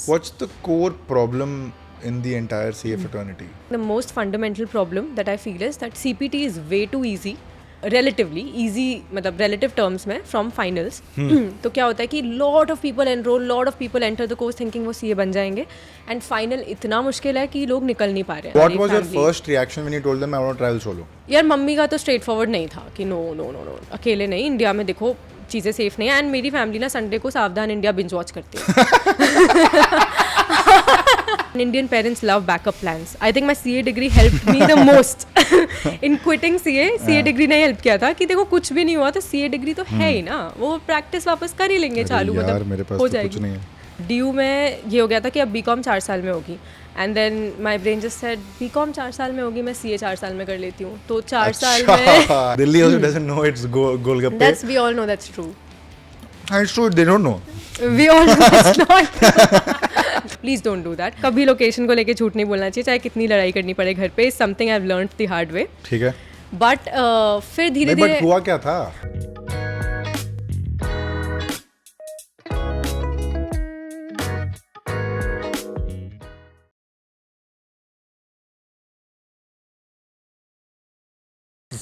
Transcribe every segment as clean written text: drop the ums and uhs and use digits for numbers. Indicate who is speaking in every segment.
Speaker 1: What's the core problem in the entire CA fraternity?
Speaker 2: The most fundamental problem that I feel is that CPT is way too easy, relatively easy, मतलब relative terms में from finals. तो क्या होता है कि lot of people enroll, lot of people enter the course thinking वो CA बन जाएंगे, and final इतना मुश्किल है कि लोग निकल नहीं पा रहे हैं.
Speaker 1: What was your first reaction when you told them I want to travel solo?
Speaker 2: यार मम्मी का तो स्ट्रेट फॉरवर्ड नहीं था कि नो नो नो नो अकेले नहीं, इंडिया में देखो चीज़ें सेफ नहीं है. एंड मेरी फैमिली ना संडे को सावधान इंडिया बिंज वॉच करती है. Indian parents love backup plans. I think my CA degree helped me the most in quitting CA. CA degree ने help किया था कि देखो कुछ भी नहीं हुआ तो CA degree तो है ही ना, वो प्रैक्टिस वापस कर ही लेंगे चालू, मतलब
Speaker 1: मेरे पास
Speaker 2: हो
Speaker 1: तो
Speaker 2: जाएगी.
Speaker 1: कुछ नहीं है.
Speaker 2: DU में ये हो गया था कि अब BCom 4 साल में होगी. And then my brain just said BCom 4 साल में होगी, मैं CA 4 साल में कर लेती हूँ. तो 4 साल में
Speaker 1: Delhi also doesn't know it's Golgappe.
Speaker 2: That's we all know that's true.
Speaker 1: It's true, they don't know.
Speaker 2: We all know it's not. Please don't do that. कभी लोकेशन को लेके झूठ नहीं बोलना चाहिए, चाहे कितनी लड़ाई करनी पड़े घर पे. Something I've learned the hard way.
Speaker 1: ठीक है.
Speaker 2: But फिर धीरे धीरे.
Speaker 1: But हुआ क्या था?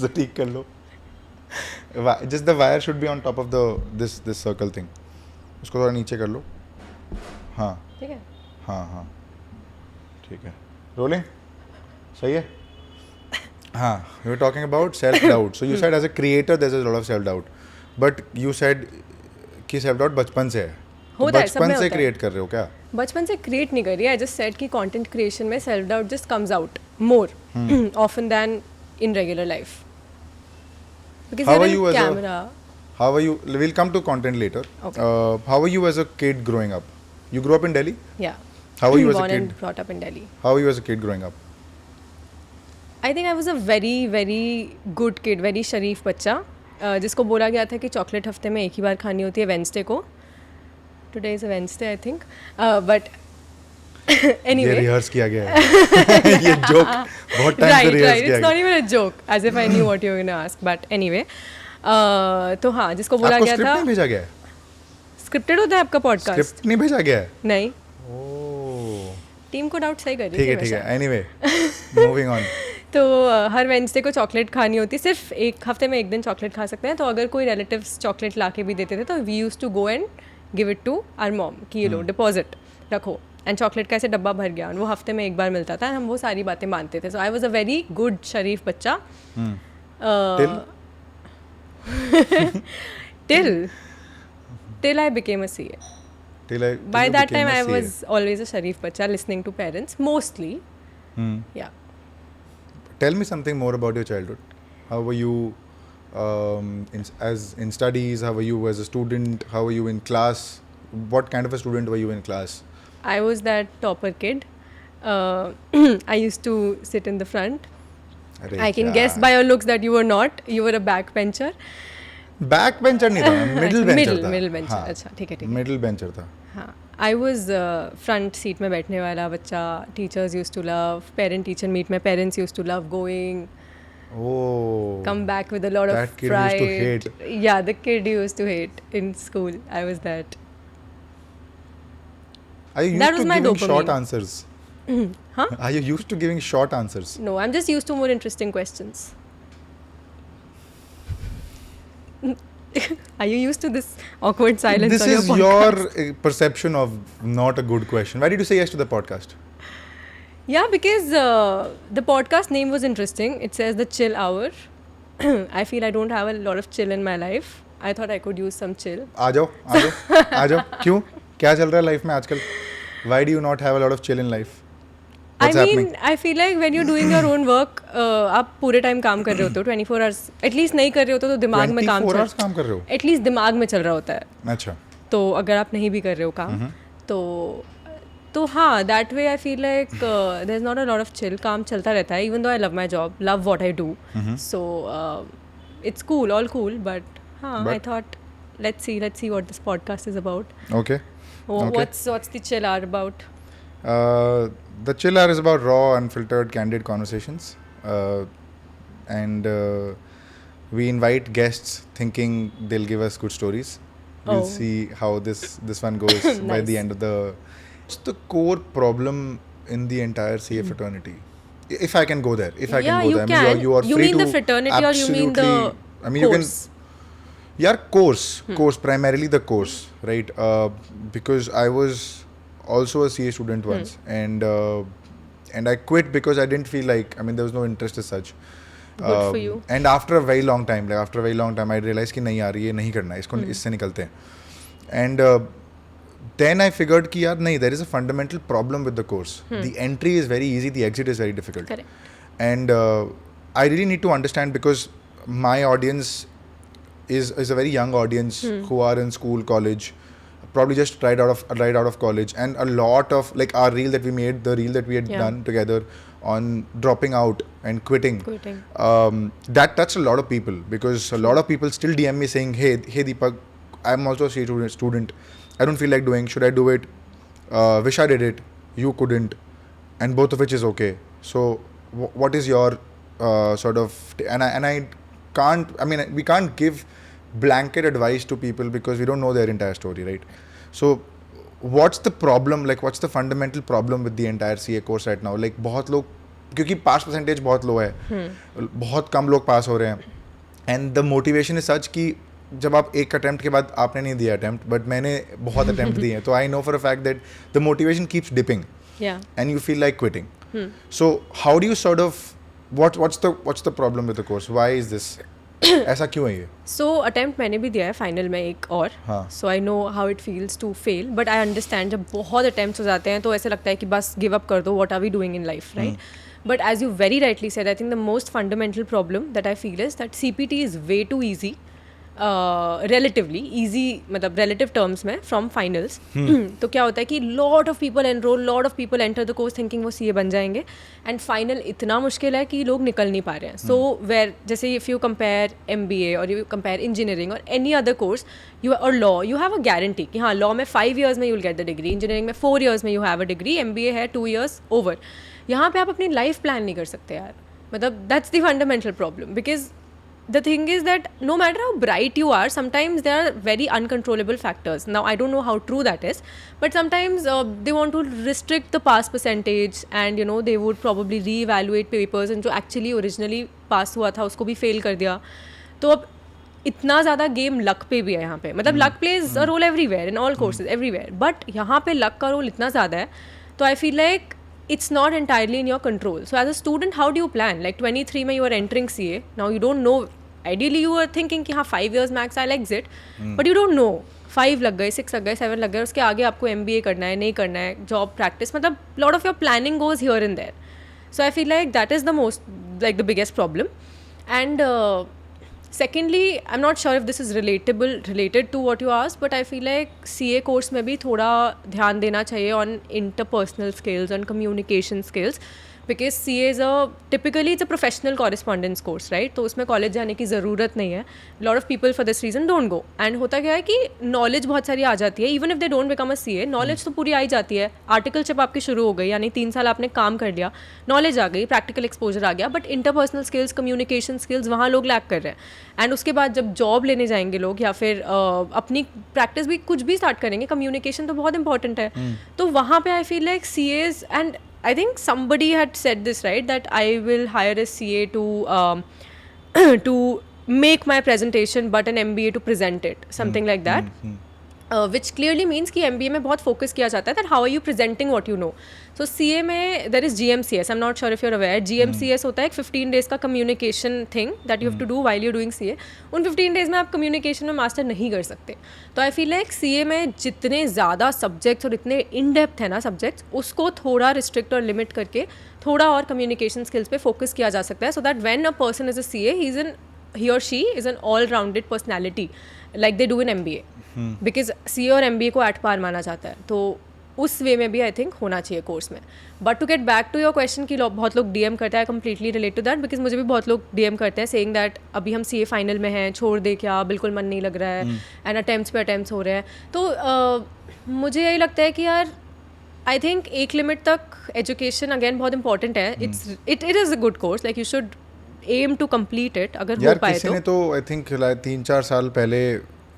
Speaker 1: So ठीक कर लो. Just the wire should be on top of this circle thing. उसको थोड़ा नीचे कर लो. हाँ.
Speaker 2: ठीक है.
Speaker 1: हाँ. ठीक है. Rolling. सही है. हाँ. You were talking about self-doubt. So you said as a creator there's a lot of self-doubt. But you said कि self-doubt बचपन से है.
Speaker 2: होता है, सब में
Speaker 1: बचपन से
Speaker 2: होता है.
Speaker 1: create कर रहे हो क्या?
Speaker 2: बचपन से क्रिएट नहीं कर रही. आई जस्ट सेड कि कंटेंट क्रिएशन में self doubt just comes out more often than in regular life. Because
Speaker 1: How
Speaker 2: you're
Speaker 1: are
Speaker 2: in
Speaker 1: you as
Speaker 2: camera.
Speaker 1: How are you? We'll come to content later.
Speaker 2: Okay.
Speaker 1: How are you as a kid growing up? You grew up in Delhi?
Speaker 2: Yeah.
Speaker 1: How were you as a
Speaker 2: Born
Speaker 1: kid?
Speaker 2: and brought up in Delhi.
Speaker 1: How were you as a kid growing up?
Speaker 2: I think I was a very very good kid, very शरीफ बच्चा, जिसको बोला गया था कि chocolate हफ्ते में एक ही बार खानी होती है, वेंसडे को. Today is a Wednesday I think, but anyway.
Speaker 1: ये रिहर्स किया गया है. ये जोक बहुत टाइम से रिहर्स किया
Speaker 2: It's not
Speaker 1: गया.
Speaker 2: even a joke, as if I knew what you were going to ask. But anyway, तो हाँ, जिसको बोला
Speaker 1: आपको
Speaker 2: गया
Speaker 1: स्क्रिप्ट
Speaker 2: था.
Speaker 1: नहीं भेजा गया है?
Speaker 2: स्क्रिप्टेड होता है आपका पॉडकास्ट?
Speaker 1: स्क्रिप्ट नहीं भेजा गया है?
Speaker 2: नहीं.
Speaker 1: ओह.
Speaker 2: टीम को डाउट सही कर रही
Speaker 1: ठीक
Speaker 2: थी
Speaker 1: है.
Speaker 2: हमेशा.
Speaker 1: Anyway, moving on.
Speaker 2: तो हर वेंसडे को चॉकलेट खानी होती, सिर्फ एक हफ्ते में एक दिन चॉकलेट खा सकते हैं. तो अगर कोई रिलेटिव्स चॉकलेट ला के भी देते थे तो we used to go and give it to our mom कि ये लो डिपॉजिट रखो. एंड चॉकलेट का ऐसे डब्बा भर गया, और वो हफ्ते में एक बार मिलता था. हम वो सारी बातें मानते थे. So I was a very good शरीफ बच्चा. Till I became a CA. By that time I was always a sharif bacha, listening to parents mostly. Yeah.
Speaker 1: Tell me something more about your childhood. How were you in studies? How were you as a student? How were you in class? What kind of a student were you in class?
Speaker 2: I was that topper kid. I used to sit in the front. I can guess by your looks that you were not. You were a backbencher.
Speaker 1: Backbencher नहीं था, middle bencher था.
Speaker 2: Middle bencher. अच्छा, ठीक है.
Speaker 1: Middle bencher था.
Speaker 2: हाँ. I was front seat में बैठने वाला बच्चा. Teachers used to love. Parent-teacher meet में parents used to love going.
Speaker 1: Oh.
Speaker 2: Come back with a lot of
Speaker 1: That kid
Speaker 2: pride.
Speaker 1: used to hate.
Speaker 2: Yeah, the kid used to hate in school. I was that.
Speaker 1: Are you
Speaker 2: That
Speaker 1: used
Speaker 2: was
Speaker 1: to
Speaker 2: my
Speaker 1: giving
Speaker 2: dopamine.
Speaker 1: short answers?
Speaker 2: Huh?
Speaker 1: Are you used to giving short answers?
Speaker 2: No, I'm just used to more interesting questions. Are you used to this awkward silence
Speaker 1: This
Speaker 2: on your
Speaker 1: is
Speaker 2: podcast?
Speaker 1: your perception of not a good question. Why did you say yes to the podcast?
Speaker 2: Yeah, because the podcast name was interesting. It says the chill hour. I feel I don't have a lot of chill in my life. I thought I could use some chill.
Speaker 1: आ जाओ. क्यों? क्या चल रहा है life में आजकल? Why do you not have a lot of chill in life? What's happening?
Speaker 2: I feel like when you're doing your own work, आप पूरे टाइम काम कर रहे होते हो 24 hours. एटलीस्ट नहीं कर रहे होते तो दिमाग में काम
Speaker 1: 24 hours काम कर रहे हो?
Speaker 2: एटलीस्ट दिमाग में चल रहा होता है.
Speaker 1: अच्छा.
Speaker 2: तो अगर आप नहीं भी कर रहे हो काम तो हाँ, that way I feel like there is not a lot of chill. काम चलता रहता है. Even though I love my job, love what I do, so it's cool, all cool. But हाँ, I thought let's see what this podcast is about.
Speaker 1: Okay.
Speaker 2: What's the chill hour about?
Speaker 1: The chill hour is about raw, unfiltered, candid conversations, and we invite guests thinking they'll give us good stories. We'll see how this one goes by the end of the What's the core problem in the entire CA fraternity? If I can go there, if I
Speaker 2: Yeah,
Speaker 1: can go
Speaker 2: you
Speaker 1: there, I
Speaker 2: can.
Speaker 1: mean, you are
Speaker 2: You
Speaker 1: free
Speaker 2: mean
Speaker 1: to
Speaker 2: the fraternity or you mean the
Speaker 1: absolutely- I mean,
Speaker 2: course?
Speaker 1: you can. Yeah, course, primarily the course, right? Because I was also a CA student once, and I quit because I didn't feel like, I mean, there was no interest as such.
Speaker 2: Good for you.
Speaker 1: And after a very long time, I realized कि नहीं यार ये नहीं करना है, इसको इससे निकलते हैं. And then I figured कि यार नहीं, there is a fundamental problem with the course. The entry is very easy, the exit is very difficult.
Speaker 2: Correct.
Speaker 1: And I really need to understand, because my audience is a very young audience who are in school, college, probably just right out of college, and a lot of, like, our reel that we made, the reel that we had
Speaker 2: Yeah.
Speaker 1: done together on dropping out and quitting. That touched a lot of people, because a lot of people still DM me saying, hey Deepak, I'm also a CA student. I don't feel like doing. Should I do it? Wish I did it. You couldn't, and both of which is okay. So, what is your sort of? And I can't. I mean, we can't give blanket advice to people because we don't know their entire story, right? So, what's the problem? Like, what's the fundamental problem with the entire CA course right now? Like, बहुत लोग, क्योंकि पास percentage बहुत लो है, बहुत कम लोग पास हो रहे हैं, and the motivation is such कि जब आप एक अटैम्प्ट के बाद, आपने नहीं दिया अटैम्प्ट, बट मैंने बहुत अटैम्प्ट दिए हैं, तो I know for a fact that the motivation keeps dipping and you feel like quitting. So how do you sort of, what's the problem with the course? Why is this? ऐसा क्यों है ये?
Speaker 2: सो attempt मैंने भी दिया है final में एक और, so I know how it feels to fail, but I understand जब बहुत अटेम्प्ट्स हो जाते हैं तो ऐसे लगता है कि बस गिव अप कर दो, what are we doing in life, right? But as you very rightly said, I think the most fundamental problem that I feel is that CPT is way too easy, relatively easy, मतलब relative terms में from finals. तो क्या होता है कि lot of people enroll, lot of people enter the course thinking वो CA बन जाएंगे, and final इतना मुश्किल है कि लोग निकल नहीं पा रहे हैं. So where जैसे if you compare MBA or you compare engineering or any other course, or law, you have a guarantee कि हाँ law में 5 years में you will get the degree, engineering में 4 years में you have a degree, MBA है 2 years over. यहाँ पे आप अपनी life plan नहीं कर सकते यार, मतलब that's the fundamental problem, because the thing is that no matter how bright you are, sometimes there are very uncontrollable factors. Now I don't know how true that is, but sometimes they want to restrict the pass percentage, and you know they would probably re-evaluate papers, and जो actually originally pass हुआ था उसको भी fail कर दिया. तो अब इतना ज़्यादा गेम लक पे भी है यहाँ पे, मतलब luck plays a role everywhere in all courses everywhere, but यहाँ पे लक का रोल इतना ज़्यादा है, तो I feel like it's not entirely in your control. So as a student, how do you plan? Like 23 में you are entering CA. Now you don't know. Ideally you are thinking कि हाँ 5 years max I'll exit, but you don't know. 5 लग गए, 6 लग गए, 7 लग गए, उसके आगे आपको MBA करना है, नहीं करना है, job practice, मतलब lot of your planning goes here and there. So I feel like that is the most, like the biggest problem. And secondly, I'm not sure if this is related to what you asked, but I feel like CA course में भी थोड़ा ध्यान देना चाहिए on interpersonal skills and communication skills, because CA is typically it's a professional correspondence course, right? तो उसमें college जाने की ज़रूरत नहीं है. lot of people for this reason don't go, and होता क्या है कि knowledge बहुत सारी आ जाती है, even if they don't become a CA, knowledge तो पूरी आ ही जाती है. आर्टिकलशिप आपकी शुरू हो गई, यानी 3 साल आपने काम कर लिया, knowledge आ गई, प्रैक्टिकल एक्सपोजर आ गया, but interpersonal skills, communication skills वहाँ लोग लैक कर रहे हैं. एंड उसके बाद जब जॉब लेने जाएंगे लोग, या फिर अपनी प्रैक्टिस भी कुछ भी स्टार्ट करेंगे, कम्युनिकेशन तो बहुत इंपॉर्टेंट है. तो वहाँ पे आई feel like CAs, and I think somebody had said this, right, that I will hire a CA to to make my presentation, but an MBA to present it, something like that. Which clearly means कि MBA में बहुत focus किया जाता है that how are you presenting what you know. So CA में there is GMCS, I'm not sure if you're aware. GMCS होता है एक 15 days का communication thing that you have to do while you're doing CA. उन 15 days में आप communication में master नहीं कर सकते. तो I feel like CA में जितने ज़्यादा subjects और इतने in depth है ना subjects, उसको थोड़ा restrict और limit करके थोड़ा और communication skills पे focus किया जा सकता है, so that when a person is a CA, he or she is an all-rounded personality like they do in MBA. Because CA और MBA को एट पार माना जाता है, तो उस वे में भी आई थिंक होना चाहिए कोर्स में. But to get back to your question कि बहुत लोग DM करते हैं, completely relate to that, because मुझे भी बहुत लोग DM करते हैं सेइंग दैट अभी हम CA फाइनल में हैं, छोड़ दे क्या, बिल्कुल मन नहीं लग रहा है, एंड अटेम्प्ट्स पे अटेम्प्ट्स हो रहे हैं. तो मुझे यही लगता है कि यार आई थिंक एक लिमिट तक एजुकेशन अगेन बहुत इंपॉर्टेंट है. It is a good course, like you should aim to complete it अगर हो पाए
Speaker 1: किसी ने तो आई थिंक 3-4 साल पहले,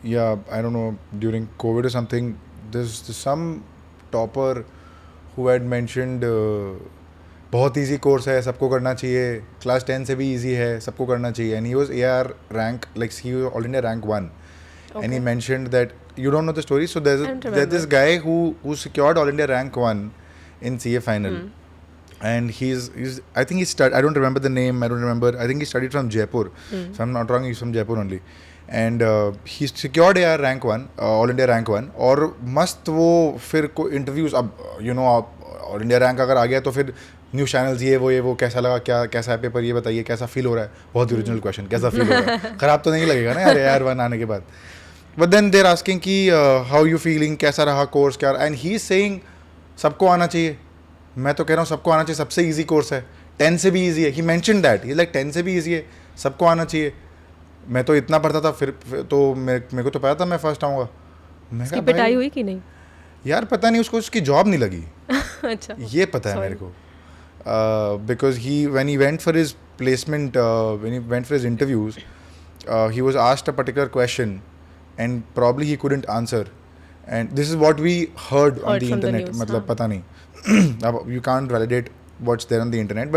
Speaker 1: या I don't know, during COVID or something, there's some topper who had mentioned बहुत इजी कोर्स है, सबको करना चाहिए, क्लास 10 से भी इजी है, सबको करना चाहिए, and he was AR rank, like he was all India rank 1. And he mentioned that you don't know the story, so there's this guy who secured all India rank 1 in CA final. And he's I think he studied, I don't remember the name, I think he studied from Jaipur. If I'm not wrong, he's from Jaipur only. And he secured AR rank 1, all India rank 1, और मस्त वो फिर interviews, अब you know all India rank अगर आ गया तो फिर news channels ये वो कैसा लगा, क्या कैसा है पेपर, ये बताइए कैसा फील हो रहा है. बहुत ओरिजिनल क्वेश्चन, कैसा फील हो रहा है, ख़राब तो नहीं लगेगा ना यार AR1 आने के बाद. बट देन देर आस्किंग कि हाउ यू फीलिंग, कैसा रहा कोर्स, क्या, एंड ही इज सेइंग सबको आना चाहिए. मैं तो कह रहा हूँ सबको आना चाहिए, सबसे ईजी कोर्स है, 10 से भी ईजी है. ही मेंशन दैट, ही लाइक 10 से भी ईजी है, सबको आना चाहिए. मैं तो इतना पढ़ता था, फिर तो मेरे को तो पता था मैं फर्स्ट आऊँगा. मैं कहा
Speaker 2: पिटाई हुई कि नहीं
Speaker 1: यार, पता नहीं, उसको उसकी जॉब नहीं लगी.
Speaker 2: अच्छा,
Speaker 1: ये पता है मेरे को. Because when he went for his placement, when he went for his interviews, he was asked a particular question and probably he couldn't answer. And this is what we heard on the internet. मतलब पता नहीं. अब you can't validate what's there on the internet,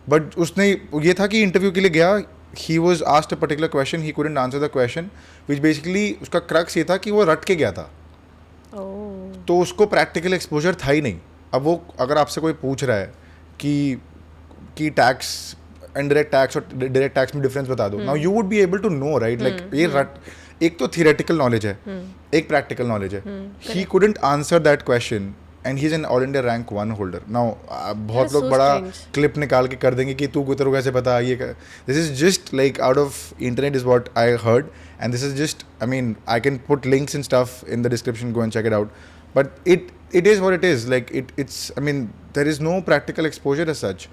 Speaker 1: but उसने ये था कि interview के लिए गया, he was asked a particular question, he couldn't answer the question, which basically उसका क्रक्स ये था कि वो रट के गया था. तो उसको प्रैक्टिकल एक्सपोजर था ही नहीं. अब वो अगर आपसे कोई पूछ रहा है कि टैक्स, इनडायरेक्ट टैक्स और डायरेक्ट टैक्स में डिफरेंस बता दो, now you would be able to know, right? Like ये एक तो थियोरेटिकल नॉलेज है, एक प्रैक्टिकल नॉलेज है. He couldn't answer that question and he is an all India rank 1 holder. Now बहुत लोग बड़ा क्लिप निकाल के कर देंगे कि तू तेरे को कैसे पता ये. This is just like out of internet is what I heard, and this is just, I mean I can put links and stuff in the description, go and check it out. But it is what it is. Like it's, I mean, there is no practical exposure as such.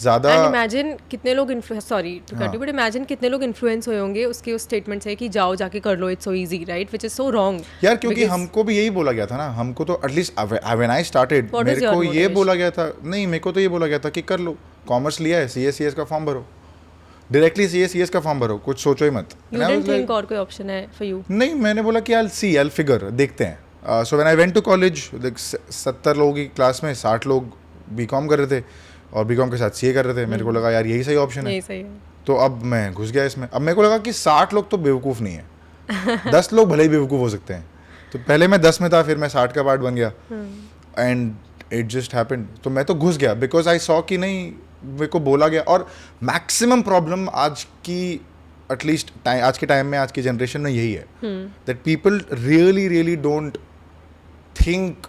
Speaker 1: ज़्यादा.
Speaker 2: And imagine कितने लोग but imagine कितने लोग influence हुए होंगे उसके उस statement से कि जाओ जाके कर लो, it's so easy, right? Which is so wrong.
Speaker 1: यार क्योंकि हमको भी यही बोला गया था ना, हमको तो at least when I started, मेरे को ये बोला गया था, नहीं मेरे को तो ये बोला गया था कि कर लो, कॉमर्स लिया है, CS का फॉर्म भरो, डायरेक्टली CS का फॉर्म भरो, कुछ सोचो ही मत.
Speaker 2: You didn't think और कोई ऑप्शन है for you?
Speaker 1: नहीं, मैंने बोला कि I'll figure, देखते हैं. So when I went to college, 70 लोगों की क्लास में 60 लोग BCom कर रहे थे और BCom के साथ CA कर रहे थे. मेरे को लगा यार यही सही ऑप्शन है.
Speaker 2: यही सही है.
Speaker 1: तो अब मैं घुस गया इसमें. अब मेरे को लगा कि 60 लोग तो बेवकूफ़ नहीं है, 10 लोग भले ही बेवकूफ़ हो सकते हैं. तो पहले मैं 10 में था, फिर मैं 60 का पार्ट बन गया, एंड इट जस्ट हैपेंड. तो मैं तो घुस गया बिकॉज आई सॉ कि नहीं, मेरे को बोला गया. और मैक्सिमम प्रॉब्लम आज की, एटलीस्ट आज के टाइम में, आज की जनरेशन में यही है, that people really don't think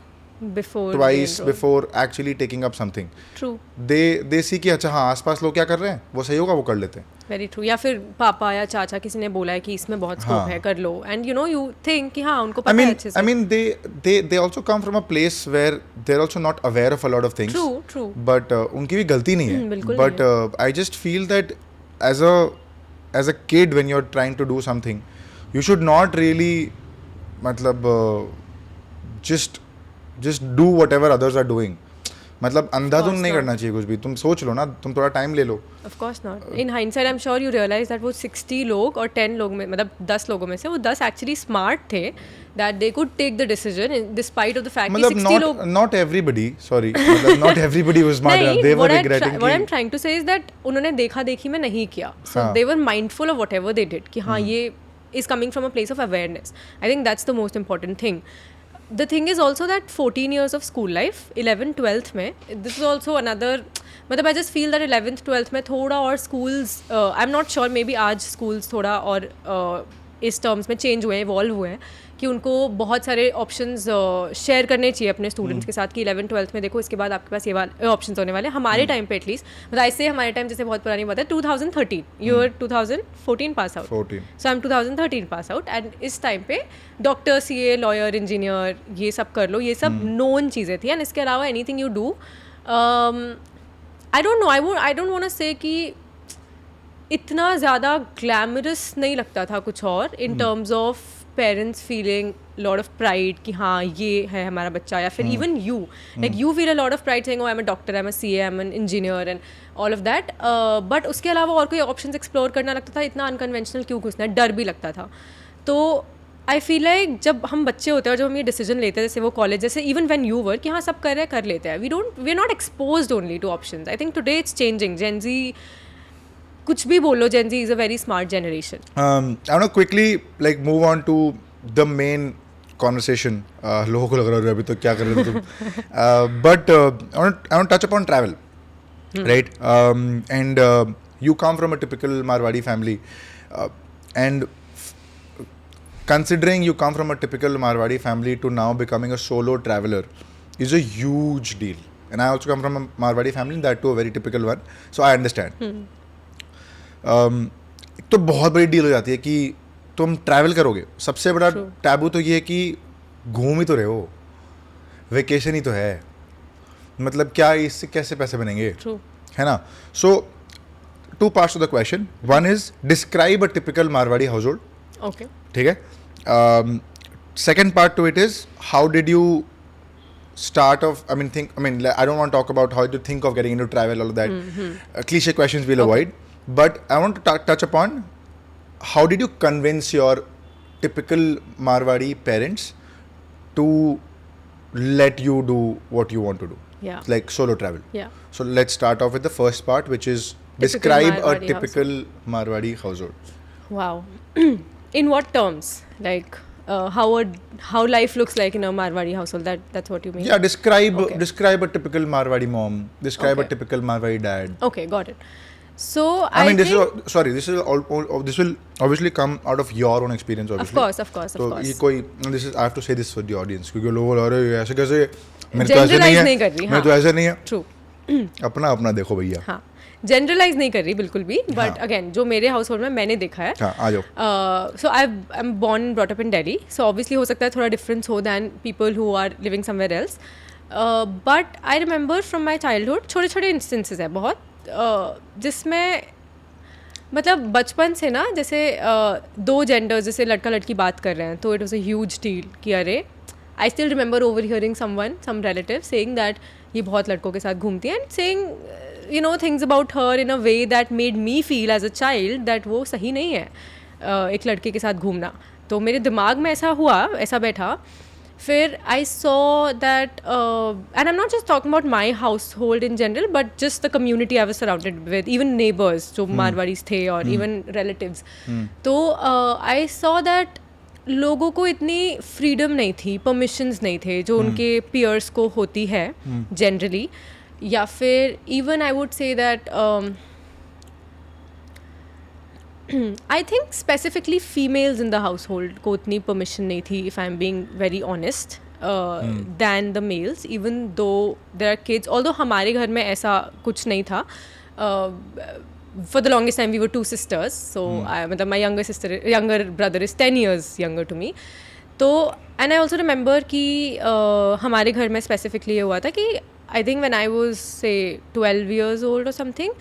Speaker 1: twice before actually taking up something.
Speaker 2: True.
Speaker 1: They see कि अच्छा हाँ आसपास लोग क्या कर रहे हैं, वो सही होगा, वो कर लेते हैं.
Speaker 2: Very true. या फिर पापा या चाचा किसी ने बोला है कि इसमें बहुत स्कोप है, कर लो, and you know you think कि हाँ उनको पता है अच्छे से.
Speaker 1: I mean they also come from a place where they're also not aware of a lot of things.
Speaker 2: True.
Speaker 1: But उनकी भी गलती नहीं है.
Speaker 2: बिल्कुल.
Speaker 1: But I just feel that as a kid when you're trying to do something, you should not really मतलब just do whatever others are doing. मतलब अंधाधुन नहीं करना चाहिए कुछ भी. तुम सोच लो ना, तुम थोड़ा टाइम ले लो.
Speaker 2: Of course not. In hindsight, I'm sure you realize that वो 60 लोग और 10 लोग में, मतलब 10 लोगों में से वो 10 actually smart थे, that they could take the decision despite of the fact कि 60 लोग.
Speaker 1: Not everybody, sorry, मतलब not everybody was smart enough. They were regretting.
Speaker 2: What I'm trying to say is that उन्होंने देखा देखी में नहीं किया. So they were mindful of whatever they did. कि हाँ ये is coming from a place of awareness. I think that's the most important thing. The thing is also that 14 years of school life, 11th 12th में, this is also another, मतलब I just feel that 11th 12th में थोड़ा और schools, I'm not sure, maybe आज schools थोड़ा और इस terms में चेंज हुए हैं, इवॉल्व हुए हैं, कि उनको बहुत सारे ऑप्शंस शेयर करने चाहिए अपने स्टूडेंट्स के साथ कि 11th 12th में देखो इसके बाद आपके पास ये वाले ऑप्शंस होने वाले हैं. हमारे टाइम पे एटलीस्ट, मतलब ऐसे हमारे टाइम जैसे बहुत पुरानी बात है, 2013, you are 2014 pass out, so I am 2013 pass out, and इस टाइम पे डॉक्टर, CA, लॉयर, इंजीनियर, ये सब कर लो, ये सब नोन चीज़ें थी. एंड इसके अलावा anything you do, I don't know, I don't want to say कि इतना ज़्यादा ग्लैमरस नहीं लगता था कुछ और, इन terms of parents feeling lot of pride कि हाँ ये है हमारा बच्चा, या फिर even you, like you feel a lot of pride saying, I am a doctor, I am a CA, I am an engineer and all of that. But उसके अलावा और कोई ऑप्शंस एक्सप्लोर करना लगता था, इतना अनकन्वेंशनल क्यों घुसना है, डर भी लगता था. तो आई फील लाइक जब हम बच्चे होते हैं और जब हम ये डिसीजन लेते हैं, जैसे वो कॉलेज, जैसे इवन व्हेन यू वर, कि हाँ सब कर रहे हैं कर लेते हैं, we are not exposed only to options. I think today it's changing. Gen Z, कुछ भी बोलो, Gen Z is a very smart generation.
Speaker 1: I want to quickly like move on to the main conversation. लोगों को लग रहा है अभी तो क्या कर रहे थे तुम. But I want to touch upon travel, right? And you come from a typical Marwadi family, and considering you come from a typical Marwadi family to now becoming a solo traveler is a huge deal. And I also come from a Marwadi family, that too a very typical one. So I understand. एक तो बहुत बड़ी deal हो जाती है कि तुम travel करोगे. सबसे बड़ा टैबू तो ये है कि घूम ही तो रहे हो, वेकेशन ही तो है, मतलब क्या इससे कैसे पैसे बनेंगे, है ना. So two parts of the question. One is describe a typical Marwari हाउस होल्ड.
Speaker 2: ओके.
Speaker 1: ठीक है. Second part to it is how did you start of I don't want to talk about how to think of getting into travel, all of that. Cliche questions we'll avoid, but I want to touch upon how did you convince your typical Marwadi parents to let you do what you want to do, like solo travel. So let's start off with the first part, which is describe
Speaker 2: Marwadi
Speaker 1: a typical Marwadi household.
Speaker 2: Wow. In what terms? Like how life looks like in a Marwadi household. That's what you mean?
Speaker 1: Yeah, describe a typical Marwadi mom. Describe a typical Marwadi dad.
Speaker 2: Okay, got it. So
Speaker 1: I mean, this will obviously come out of your own experience, obviously.
Speaker 2: Of course.
Speaker 1: ये कोई I have to say this for the audience, क्योंकि लोग बोल रहे हैं ऐसे कैसे, मेरे तो ऐसे नहीं है, मेरे तो ऐसे नहीं है.
Speaker 2: True.
Speaker 1: अपना देखो भैया.
Speaker 2: हाँ, जनरलाइज नहीं कर रही बिल्कुल भी, बट अगेन जो मेरे हाउस होल्ड में मैंने देखा है.
Speaker 1: हाँ, आ जाओ.
Speaker 2: So I am born and brought up in Delhi, so obviously हो सकता है थोड़ा डिफरेंस हो than people who are living somewhere else. But I remember from my childhood छोटे छोटे इंस्टेंसेस है बहुत, जिसमें मतलब बचपन से ना, जैसे दो जेंडर्स, जैसे लड़का लड़की बात कर रहे हैं, तो it was a huge deal कि अरे, I still remember overhearing some relative saying that ये बहुत लड़कों के साथ घूमती है, and saying things about her in a way that made me feel as a child that वो सही नहीं है एक लड़के के साथ घूमना. तो मेरे दिमाग में ऐसा हुआ, ऐसा बैठा. फिर I saw that, and I am not just talking about my house hold in general, but just the community I was surrounded with, even neighbours जो मारवाड़ीज थे और इवन रिलेटिव्स. तो आई सॉ दैट लोगों को इतनी फ्रीडम नहीं थी, permissions नहीं थे जो उनके पियर्स को होती है जनरली. या फिर even I would say that I think specifically females in the household को उतनी परमिशन नहीं थी, if I am being very honest, than the males, even though there are kids. Although हमारे घर में ऐसा कुछ नहीं था. For the longest time we were two sisters, so मतलब my younger brother is 10 years younger to me. तो and I also remember कि हमारे घर में specifically ये हुआ था कि I think when I was say 12 years old or something,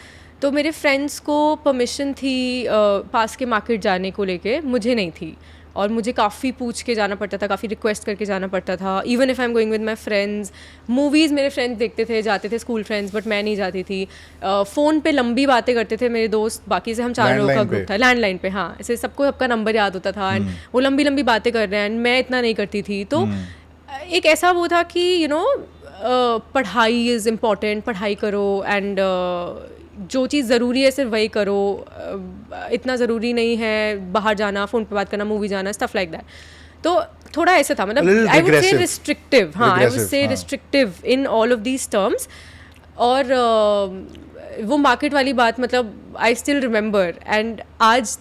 Speaker 2: तो मेरे फ्रेंड्स को परमिशन थी पास के मार्केट जाने को लेके, मुझे नहीं थी. और मुझे काफ़ी पूछ के जाना पड़ता था, काफ़ी रिक्वेस्ट करके जाना पड़ता था. Even if I am going with my friends, movies मेरे फ्रेंड्स देखते थे, जाते थे, स्कूल फ्रेंड्स, बट मैं नहीं जाती थी. फ़ोन पे लंबी बातें करते थे मेरे दोस्त, बाकी से हम 4 लोगों का ग्रुप था. लैंडलाइन पे, हाँ, ऐसे सबको सबका नंबर याद होता था, एंड वो लंबी लंबी बातें कर रहे हैं, एंड मैं इतना नहीं करती थी. तो एक ऐसा वो था कि पढ़ाई इज़ इम्पॉर्टेंट, पढ़ाई करो, एंड जो चीज़ ज़रूरी है सिर्फ वही करो, इतना ज़रूरी नहीं है बाहर जाना, फ़ोन पे बात करना, मूवी जाना, स्टफ लाइक दैट. तो थोड़ा ऐसा था, मतलब आई वुड से रिस्ट्रिक्टिव. हाँ, I would say restrictive in all of these terms. और वो मार्केट वाली बात, मतलब आई स्टिल रिमेंबर. एंड आज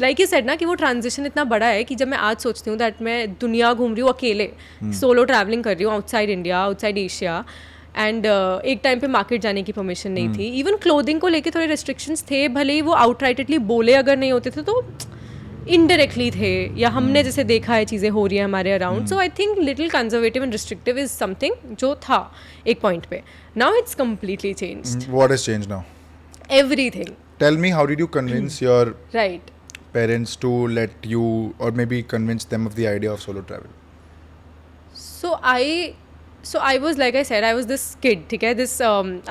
Speaker 2: लाइक यू सेड ना कि वो ट्रांजिशन इतना बड़ा है कि जब मैं आज सोचती हूँ दैट मैं दुनिया घूम रही हूँ अकेले, सोलो ट्रैवलिंग कर रही हूँ outside India, outside Asia, and एक टाइम पे मार्केट जाने की परमिशन नहीं थी. इवन क्लोथिंग को लेके थोड़े रिस्ट्रिक्शंस थे, भले ही वो आउटराइटली बोले अगर नहीं होते थे तो इनडायरेक्टली थे, या हमने जैसे देखा है चीज़ें हो रही हैं हमारे around. So I think little conservative and restrictive is something जो था एक पॉइंट पे. Now it's completely changed.
Speaker 1: What has changed now?
Speaker 2: Everything.
Speaker 1: Tell me, how did you convince your
Speaker 2: right
Speaker 1: parents to let you, or maybe convince them of the idea of solo travel?
Speaker 2: So I was, like I said, I was this kid, ठीक है, this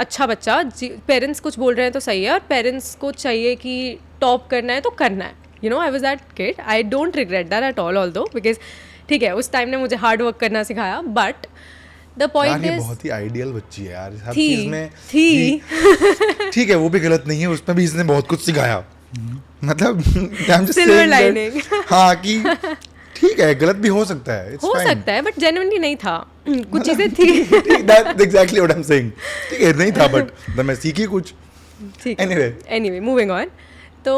Speaker 2: अच्छा बच्चा. Parents कुछ बोल रहे हैं तो सही है, और पेरेंट्स को चाहिए कि टॉप करना है तो करना है, you know, I was that kid. I don't regret that at all although, because ठीक है उस टाइम ने मुझे हार्ड वर्क करना सिखाया. बट द पॉइंट
Speaker 1: ये
Speaker 2: इज
Speaker 1: बहुत ही आइडियल बच्ची है यार, हर
Speaker 2: थी
Speaker 1: चीज में
Speaker 2: थी
Speaker 1: ठीक है, वो भी गलत नहीं है, उसमें भी इसने बहुत कुछ सिखाया. मतलब I'm just
Speaker 2: Silver
Speaker 1: saying that-
Speaker 2: lining.
Speaker 1: हाँ कि ठीक है, गलत भी हो सकता है, it's
Speaker 2: हो
Speaker 1: fine.
Speaker 2: सकता है, बट जेन्युइनली नहीं था. कुछ चीजें थी.
Speaker 1: That's exactly what I'm saying. ठीक है, नहीं था, बट मैं सीखी कुछ.
Speaker 2: ठीक है.
Speaker 1: Anyway.
Speaker 2: Anyway moving on. तो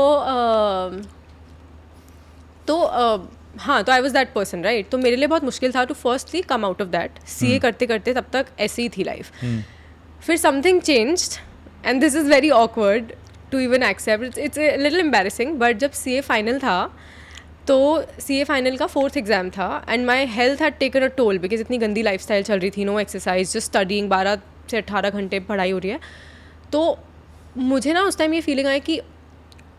Speaker 2: हाँ, तो I was that person right. तो मेरे लिए बहुत मुश्किल था to firstly come out of that. CA करते करते तब तक ऐसे ही थी लाइफ. फिर something changed and this is very awkward to even accept. It's little embarrassing. But जब सीए फाइनल था तो सीए फाइनल का 4th एग्जाम था and my health had taken a toll because इतनी गंदी लाइफस्टाइल चल रही थी. No exercise, just studying. 12 से 18 घंटे पढ़ाई हो रही है. तो मुझे ना उस टाइम ये फीलिंग आई कि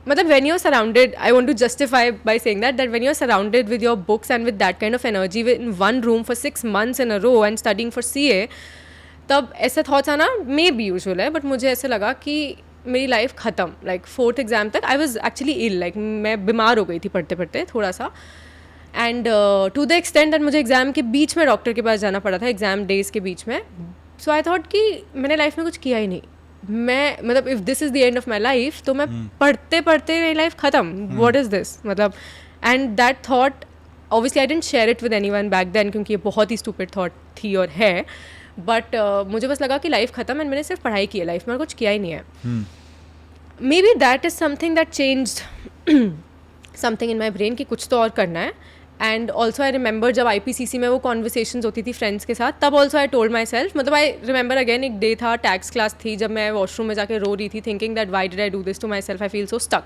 Speaker 2: मतलब when you're surrounded, I want to justify by saying that when you're surrounded with your books and with that kind of energy in one room for 6 months in a row and studying for CA, तब ऐसे thoughts आना may be usual है. But मुझे ऐसे लगा कि मेरी life ख़त्म. लाइक 4th एग्जाम तक I was actually ill. Like मैं बीमार हो गई थी पढ़ते पढ़ते थोड़ा सा. And to the extent that मुझे एग्ज़ाम के बीच में डॉक्टर के पास जाना पड़ा था, एग्ज़ाम डेज के बीच में. सो आई थॉट कि मैंने लाइफ में कुछ किया ही नहीं. मैं मतलब if this is the end of my life तो मैं पढ़ते पढ़ते मेरी लाइफ ख़त्म. व्हाट इज़ दिस मतलब. And that thought obviously I didn't share it with anyone back then क्योंकि ये बहुत ही स्टूपिड थॉट थी और है. बट मुझे बस लगा कि लाइफ ख़त्म एंड मैंने सिर्फ पढ़ाई की है, लाइफ में कुछ किया ही नहीं है. May be that is something that changed something in my brain कि कुछ तो और करना है. एंड ऑल्सो आई रिमेंबर जब IPCC में वो कॉन्वर्सेशंस होती थी फ्रेंड्स के साथ, तब also I told myself. मतलब आई रिमेंबर अगेन एक डे था, टैक्स क्लास थी, जब मैं वॉशरूम में जाकर रो रही थी thinking that why did I do this to myself. I feel so stuck.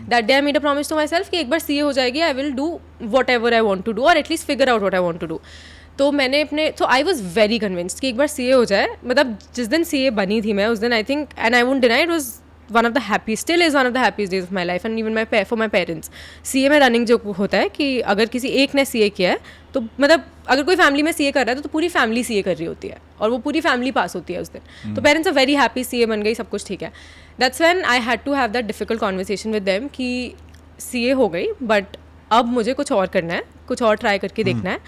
Speaker 2: That day I made a promise to myself कि एक बार CA हो जाएगी, I will do whatever I want to do और at least figure out what I want to do. तो मैंने अपने तो आई वॉज वेरी कन्विंस्ड कि एक बार CA हो जाए. मतलब जिस दिन CA बनी थी मैं उस दिन I think and I won't deny it was one of the happiest, still is one of the happiest days of my life and even for my parents. CA में रनिंग जो होता है कि अगर किसी एक ने CA किया है तो मतलब अगर कोई फैमिली में CA कर रहा है तो पूरी फैमिली CA कर रही होती है और वो पूरी फैमिली पास होती है उस दिन. तो parents are very happy, CA बन गई, सब कुछ ठीक है. That's when I had to have that difficult conversation with them कि CA हो गई बट अब मुझे कुछ और करना है, कुछ और ट्राई करके देखना है.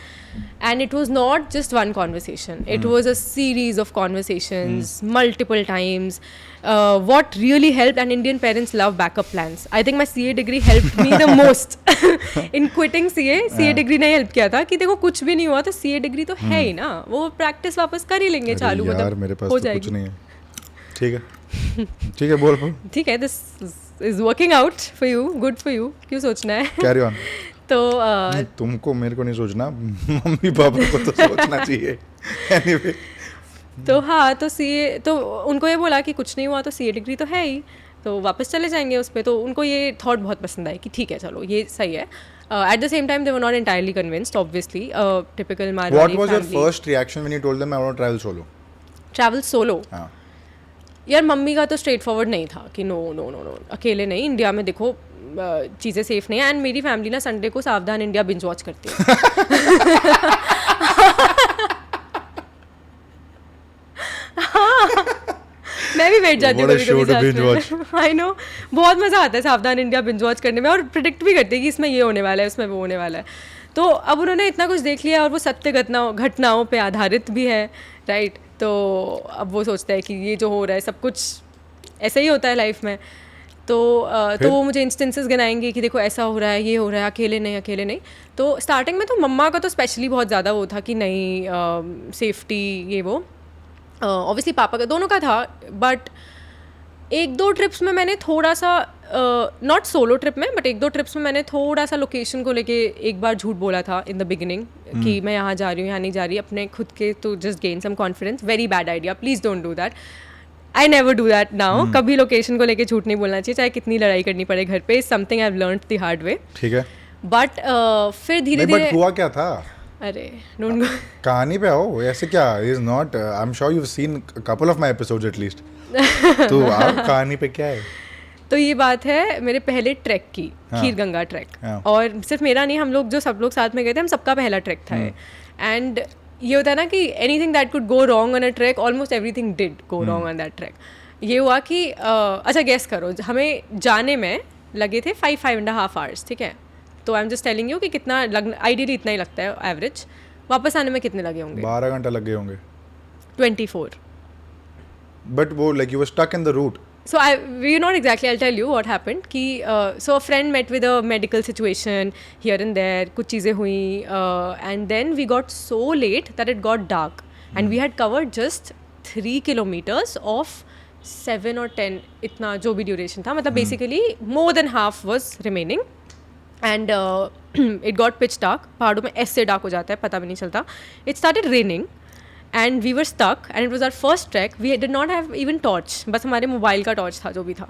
Speaker 2: And it was not just one conversation, it was a series of conversations multiple times. What really helped, and Indian parents love backup plans. I think my CA degree helped me the most in quitting CA. CA degree ने help किया था कि देखो कुछ भी नहीं हुआ तो CA degree तो है ही ना, वो प्रैक्टिस वापस कर ही लेंगे चालू.
Speaker 1: यार
Speaker 2: मतलब
Speaker 1: मेरे पास
Speaker 2: हो
Speaker 1: तो
Speaker 2: जाएगी.
Speaker 1: कुछ नहीं है. ठीक है ठीक है, बोल.
Speaker 2: ठीक है, this is working out for you, good for you. क्यों सोचना है.
Speaker 1: Carry on.
Speaker 2: तो
Speaker 1: तुमको मेरे को नहीं सोचना, मम्मी पापा को तो सोचना चाहिए. एनीवे
Speaker 2: तो हाँ, तो CA तो उनको ये बोला कि कुछ नहीं हुआ तो CA डिग्री तो है ही, तो वापस चले जाएंगे उस पर. तो उनको ये थॉट बहुत पसंद आई कि ठीक है चलो ये सही है. At the same time they were not entirely convinced obviously. Typical Marwari
Speaker 1: what was your
Speaker 2: family.
Speaker 1: First reaction when you told them I want to travel solo?
Speaker 2: Travel solo.
Speaker 1: हाँ,
Speaker 2: यार मम्मी का तो स्ट्रेट फॉरवर्ड नहीं था कि no no no no अकेले नहीं, India में देखो चीज़ें सेफ नहीं है. एंड मेरी फैमिली ना संडे को सावधान इंडिया बिंज वॉच करती है. मैं भी बैठ जाती हूँ
Speaker 1: What a show to binge watch.
Speaker 2: I know, बहुत मज़ा आता है सावधान इंडिया बिंज वॉच करने में और प्रिडिक्ट भी करते हैं कि इसमें ये होने वाला है, इसमें वो होने वाला है. तो अब उन्होंने इतना कुछ देख लिया और वो सत्य घटनाओं पे आधारित भी है, राइट. तो अब वो सोचता है कि ये जो हो रहा है सब कुछ ऐसा ही होता है लाइफ में. तो वो मुझे इंस्टेंसेस गिनाएंगे कि देखो ऐसा हो रहा है, ये हो रहा है, अकेले नहीं. तो स्टार्टिंग में तो मम्मा का तो स्पेशली बहुत ज़्यादा वो था कि नहीं सेफ्टी ये वो. ऑब्वियसली पापा का, दोनों का था. बट 1-2 ट्रिप्स में मैंने थोड़ा सा नॉट सोलो ट्रिप में बट 1-2 ट्रिप्स में मैंने थोड़ा सा लोकेशन को लेके एक बार झूठ बोला था इन द बिगिनिंग कि मैं यहाँ जा रही हूँ, यहाँ नहीं जा रही, अपने खुद के तो just gain some confidence. Very bad idea, please don't do that. I never do that now. कभी लोकेशन को लेके झूठ नहीं बोलना चाहिए, चाहे कितनी लड़ाई करनी पड़े घर पे. Something I have learned the hard way.
Speaker 1: ठीक है.
Speaker 2: बट फिर धीरे धीरे.
Speaker 1: बट हुआ क्या था?
Speaker 2: अरे डोंट गो.
Speaker 1: कहानी पे आओ. ऐसे क्या is not, I am sure you have seen couple of my episodes at least. तो आप कहानी पे क्या है?
Speaker 2: तो ये बात है मेरे पहले ट्रैक की, खीर गंगा ट्रैक. और सिर्फ मेरा नहीं, हम लोग जो सब लोग साथ में गए थे, हम सबका पहला ट्रैक था. एंड ये होता है ना कि anything that could go wrong on a track, almost everything did go wrong on that track. ये हुआ कि अच्छा गेस करो, हमें जाने में लगे थे 5.5 hours, ठीक है. तो I am just telling you कि कितना आइडियली इतना ही लगता है एवरेज. वापस आने में कितने लगे होंगे?
Speaker 1: 12 घंटे लगे होंगे.
Speaker 2: 24.
Speaker 1: बट वो like you were stuck in the route.
Speaker 2: So not exactly, I'll tell you what happened कि so a friend met with a medical situation here and there, कुछ चीज़ें हुई and then we got so late that it got dark and we had covered just 3 kilometers of 7 or 10 इतना जो भी duration था, मतलब basically more than half was remaining and it got pitch dark. पहाड़ों में ऐसे dark हो जाता है, पता भी नहीं चलता. It started raining and we were stuck and it was our first trek. We did not have even torch, बस हमारे मोबाइल का टॉर्च था जो भी था.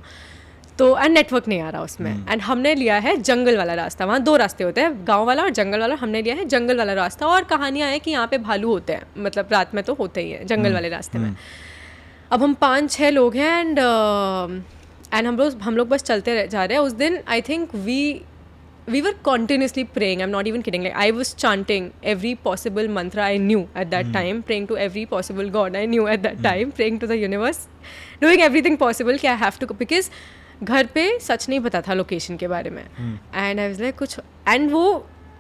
Speaker 2: तो एंड नेटवर्क नहीं आ रहा उसमें एंड हमने लिया है जंगल वाला रास्ता. वहाँ 2 रास्ते होते हैं, गांव वाला और जंगल वाला. हमने लिया है जंगल वाला रास्ता और कहानियाँ हैं कि यहाँ पे भालू होते हैं, मतलब रात में तो होते ही हैं जंगल वाले रास्ते में. अब हम 5-6 लोग हैं एंड हम लोग बस चलते जा रहे हैं. उस दिन I think we were continuously praying. I'm not even kidding. Like I was chanting every possible mantra I knew at that time, praying to every possible god I knew at that time, praying to the universe, doing everything possible कि I have to, because घर पे सच नहीं पता था location के बारे में. And I was like कुछ, and वो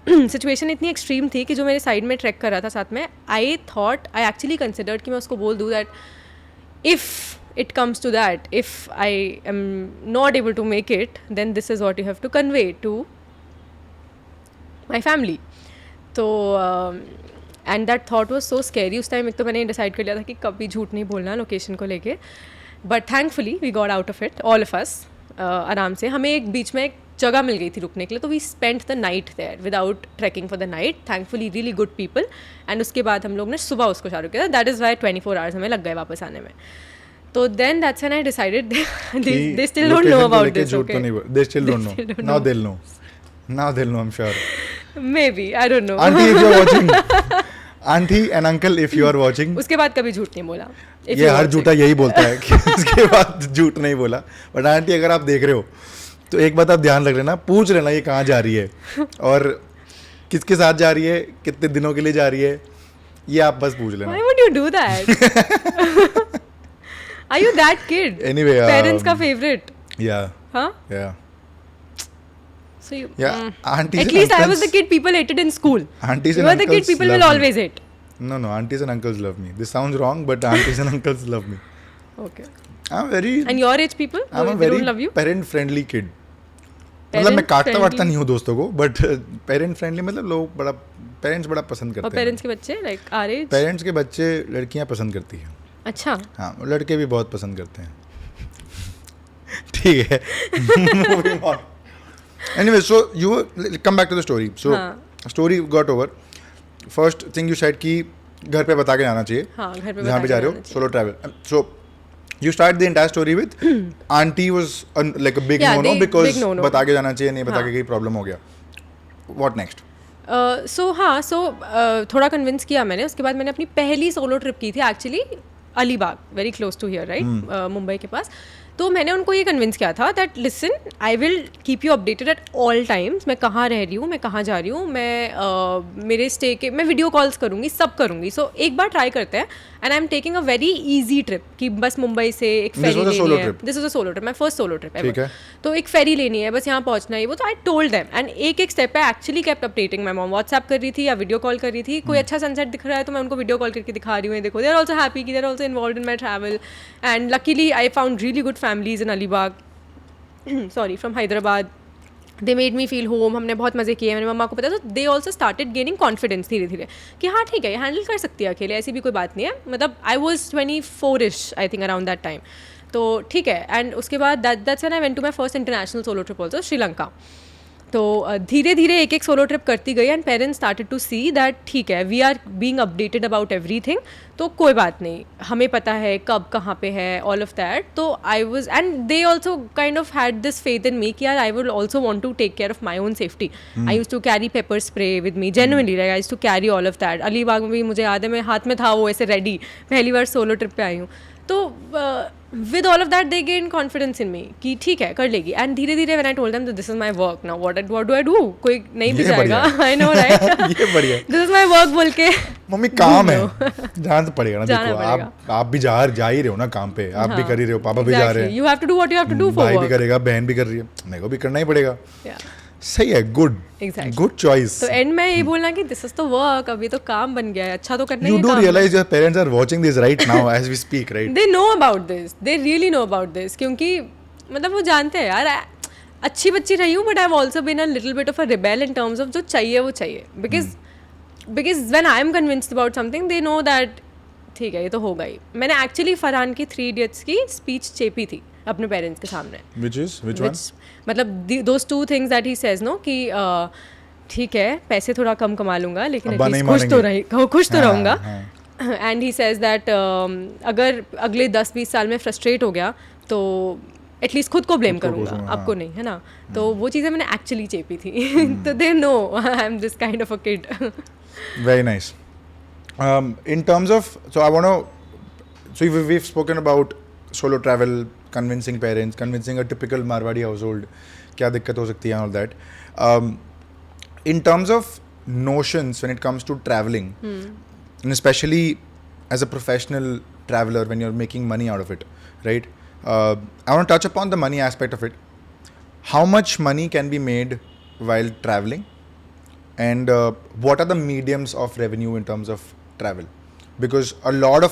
Speaker 2: सिचुएशन इतनी एक्सट्रीम थी कि जो मेरे साइड में ट्रैक कर रहा था साथ में, I actually considered कि मैं उसको बोल दूँ that if it comes to that, if I am not able to make it, then this is what you have to convey to my family. तो and that thought was so scary. उस time एक तो मैंने decide कर लिया था कि कभी झूठ नहीं बोलना लोकेशन को लेके, but thankfully we got out of it all of us. आराम से हमें एक बीच में एक जगह मिल गई थी रुकने के लिए, तो we spent the night there without trekking for the night. Thankfully really good people. And उसके बाद हम लोग ने सुबह उसको चालू किया. दैट इज़ वाई 24 hours हमें लग गए वापस आने में. तो then that's when I decided they still don't know about this. Okay,
Speaker 1: they still don't know. Now they'll know. I'm sure.
Speaker 2: Maybe, I don't know.
Speaker 1: Auntie, if you're watching, auntie and uncle, if you are watching.
Speaker 2: उसके बाद कभी झूठ नहीं बोला.
Speaker 1: ये हर झूठा यही बोलता है कि उसके बाद झूठ नहीं बोला. बट आंटी अगर आप देख रहे हो तो एक बात आप ध्यान रख लेना, पूछ लेना ये कहाँ जा रही है और किसके साथ जा रही है, कितने दिनों के लिए जा रही है, ये आप बस पूछ लेना.
Speaker 2: Why would you do that? Are you that kid?
Speaker 1: Anyway,
Speaker 2: parents का favorite.
Speaker 1: Yeah.
Speaker 2: Huh?
Speaker 1: Yeah.
Speaker 2: So you,
Speaker 1: aunties
Speaker 2: at least
Speaker 1: uncles,
Speaker 2: I was the kid people hated in school.
Speaker 1: Aunties
Speaker 2: you
Speaker 1: and
Speaker 2: are the kid
Speaker 1: uncles
Speaker 2: people
Speaker 1: love
Speaker 2: will
Speaker 1: me.
Speaker 2: always hate.
Speaker 1: No, aunties and uncles love me. This sounds wrong, but aunties and uncles love me.
Speaker 2: Okay.
Speaker 1: I'm very.
Speaker 2: And your age people?
Speaker 1: I'm a
Speaker 2: they
Speaker 1: very
Speaker 2: don't love you?
Speaker 1: parent friendly kid. मतलब मैं काटता वाटता नहीं हूँ दोस्तों को, but parent friendly, मतलब लोग बड़ा पेरेंट्स बड़ा पसंद करते हैं.
Speaker 2: और पेरेंट्स के बच्चे लाइक आर एज?
Speaker 1: पेरेंट्स के बच्चे लड़कियाँ पसंद करती हैं.
Speaker 2: अच्छा.
Speaker 1: हाँ, लड़के भी बहुत पसंद करते हैं. ठीक है. Anyway, so you come back to the story. So story got over. First thing you said कि घर पे बता के जाना चाहिए.
Speaker 2: हाँ, घर पे
Speaker 1: जहाँ पे जा रहे हो, solo travel. So you start the entire story with auntie was like a big no-no because बता के जाना चाहिए, नहीं बता के कहीं प्रॉब्लम हो गया. What next?
Speaker 2: थोड़ा कन्विंस किया मैंने. उसके बाद मैंने अपनी पहली सोलो ट्रिप की थी actually Alibaug, very close to here, right, Mumbai के पास. तो मैंने उनको ये कन्विंस किया था that listen, I will keep you updated at all times. मैं कहाँ रह रही हूँ, मैं कहाँ जा रही हूँ, मैं मेरे स्टे के, मैं वीडियो कॉल्स करूँगी, सब करूँगी. सो एक बार ट्राई करते हैं. And I am taking a very easy trip कि बस मुंबई से एक फेरी लेनी है. This is a solo trip, my first solo trip ever. तो एक फेरी लेनी है, बस यहाँ पहुँचना है वो. तो आई टोल्ड देम एंड एक स्टेप पे actually kept updating. My mom WhatsApp कर रही थी या वीडियो कॉल कर रही थी. कोई अच्छा सनसेट दिख रहा है तो मैं उनको वीडियो कॉल करके दिखा रही हूँ, देखो दे आर ऑल्सो हैप्पी कि they are also involved in my travel. And luckily I found really good families in Alibaug, sorry, from Hyderabad. They made me feel home. हमने बहुत मज़े किए. मेरी मम्मा को पता, तो they also started gaining confidence धीरे धीरे कि हाँ ठीक है, ये हैंडल कर सकती है अकेले, ऐसी भी कोई बात नहीं है. मतलब I was 24ish I think around that time. तो ठीक है. एंड उसके बाद that's when I went to my first international solo trip also, Sri Lanka. तो धीरे धीरे एक एक सोलो ट्रिप करती गई and parents started to see that ठीक है, we are being updated about everything. तो कोई बात नहीं, हमें पता है कब कहाँ पे है, ऑल ऑफ दैट. तो I was and they also kind of had this faith in me कि यार I will also want to take care of my own safety. I use to carry pepper spray with me, genuinely I use to carry all of that. Alibaug में भी मुझे याद है, मैं हाथ में था वो ऐसे रेडी, पहली बार सोलो ट्रिप पे आई हूँ. तो with all of that they gain confidence in me कि ठीक है कर लेगी. एंड धीरे धीरे when I told them this is my work now what do I do, कोई नहीं भी
Speaker 1: ये
Speaker 2: जाएगा.
Speaker 1: बढ़िया
Speaker 2: आई नो राइट.
Speaker 1: ये बढ़िया.
Speaker 2: दिस इज माय वर्क बोल के
Speaker 1: मम्मी काम है, जाना तो पड़ेगा ना.
Speaker 2: जाना
Speaker 1: देखो
Speaker 2: पड़ेगा.
Speaker 1: आप भी जा ही रहे हो ना काम पे, आप भी कर ही रहे हो, पापा भी जा रहे हैं,
Speaker 2: you have to do what you have to do for
Speaker 1: भाई भी
Speaker 2: वर्क.
Speaker 1: करेगा, बहन भी कर रही है, मेरे को भी करना ही पड़ेगा. सही है. Good
Speaker 2: Exactly.
Speaker 1: Good choice.
Speaker 2: तो एंड में ये बोलना कि दिस इज द वर्क, अभी तो काम बन गया है, अच्छा तो करना ही
Speaker 1: You
Speaker 2: है
Speaker 1: do
Speaker 2: काम.
Speaker 1: realize your parents are watching this right now as we speak, right?
Speaker 2: They know about this, they really know about this, क्योंकि मतलब वो जानते हैं यार अच्छी बच्ची रही हूँ, but I have also been a little bit of a rebel in terms of जो चाहिए वो चाहिए. Because when I am convinced about something they know that ठीक है ये तो होगा ही. मैंने एक्चुअली फरहान की 3 Idiots की स्पीच चेपी थी अपने पेरेंट्स के सामने.
Speaker 1: Which one?
Speaker 2: मतलब those 2 things that he says no कि ठीक है पैसे थोड़ा कम कमा लूंगा लेकिन
Speaker 1: अब्बा
Speaker 2: at
Speaker 1: नहीं
Speaker 2: least खुश तो
Speaker 1: मानेंगे.
Speaker 2: खुश तो
Speaker 1: हाँ,
Speaker 2: रहूंगा.
Speaker 1: हाँ.
Speaker 2: एंड ही सेज दैट अगर अगले 10-20 साल में फ्रस्ट्रेट हो गया तो एटलीस्ट खुद को ब्लेम
Speaker 1: खुद को
Speaker 2: करूंगा,
Speaker 1: कोसूंगा,
Speaker 2: आपको नहीं, है ना. तो वो चीज़ें मैंने एक्चुअली चेपी थी. तो they know I am this kind of a kid.
Speaker 1: Very nice. In terms of, so I want to, so we've spoken about solo travel, convincing parents, convincing a typical Marwadi household, क्या दिक्कत हो सकती है and all that. In terms of notions when it comes to traveling, and especially as a professional traveler when you're making money out of it, right? I want to touch upon the money aspect of it. How much money can be made while traveling? And what are the mediums of revenue in terms of travel? Because a lot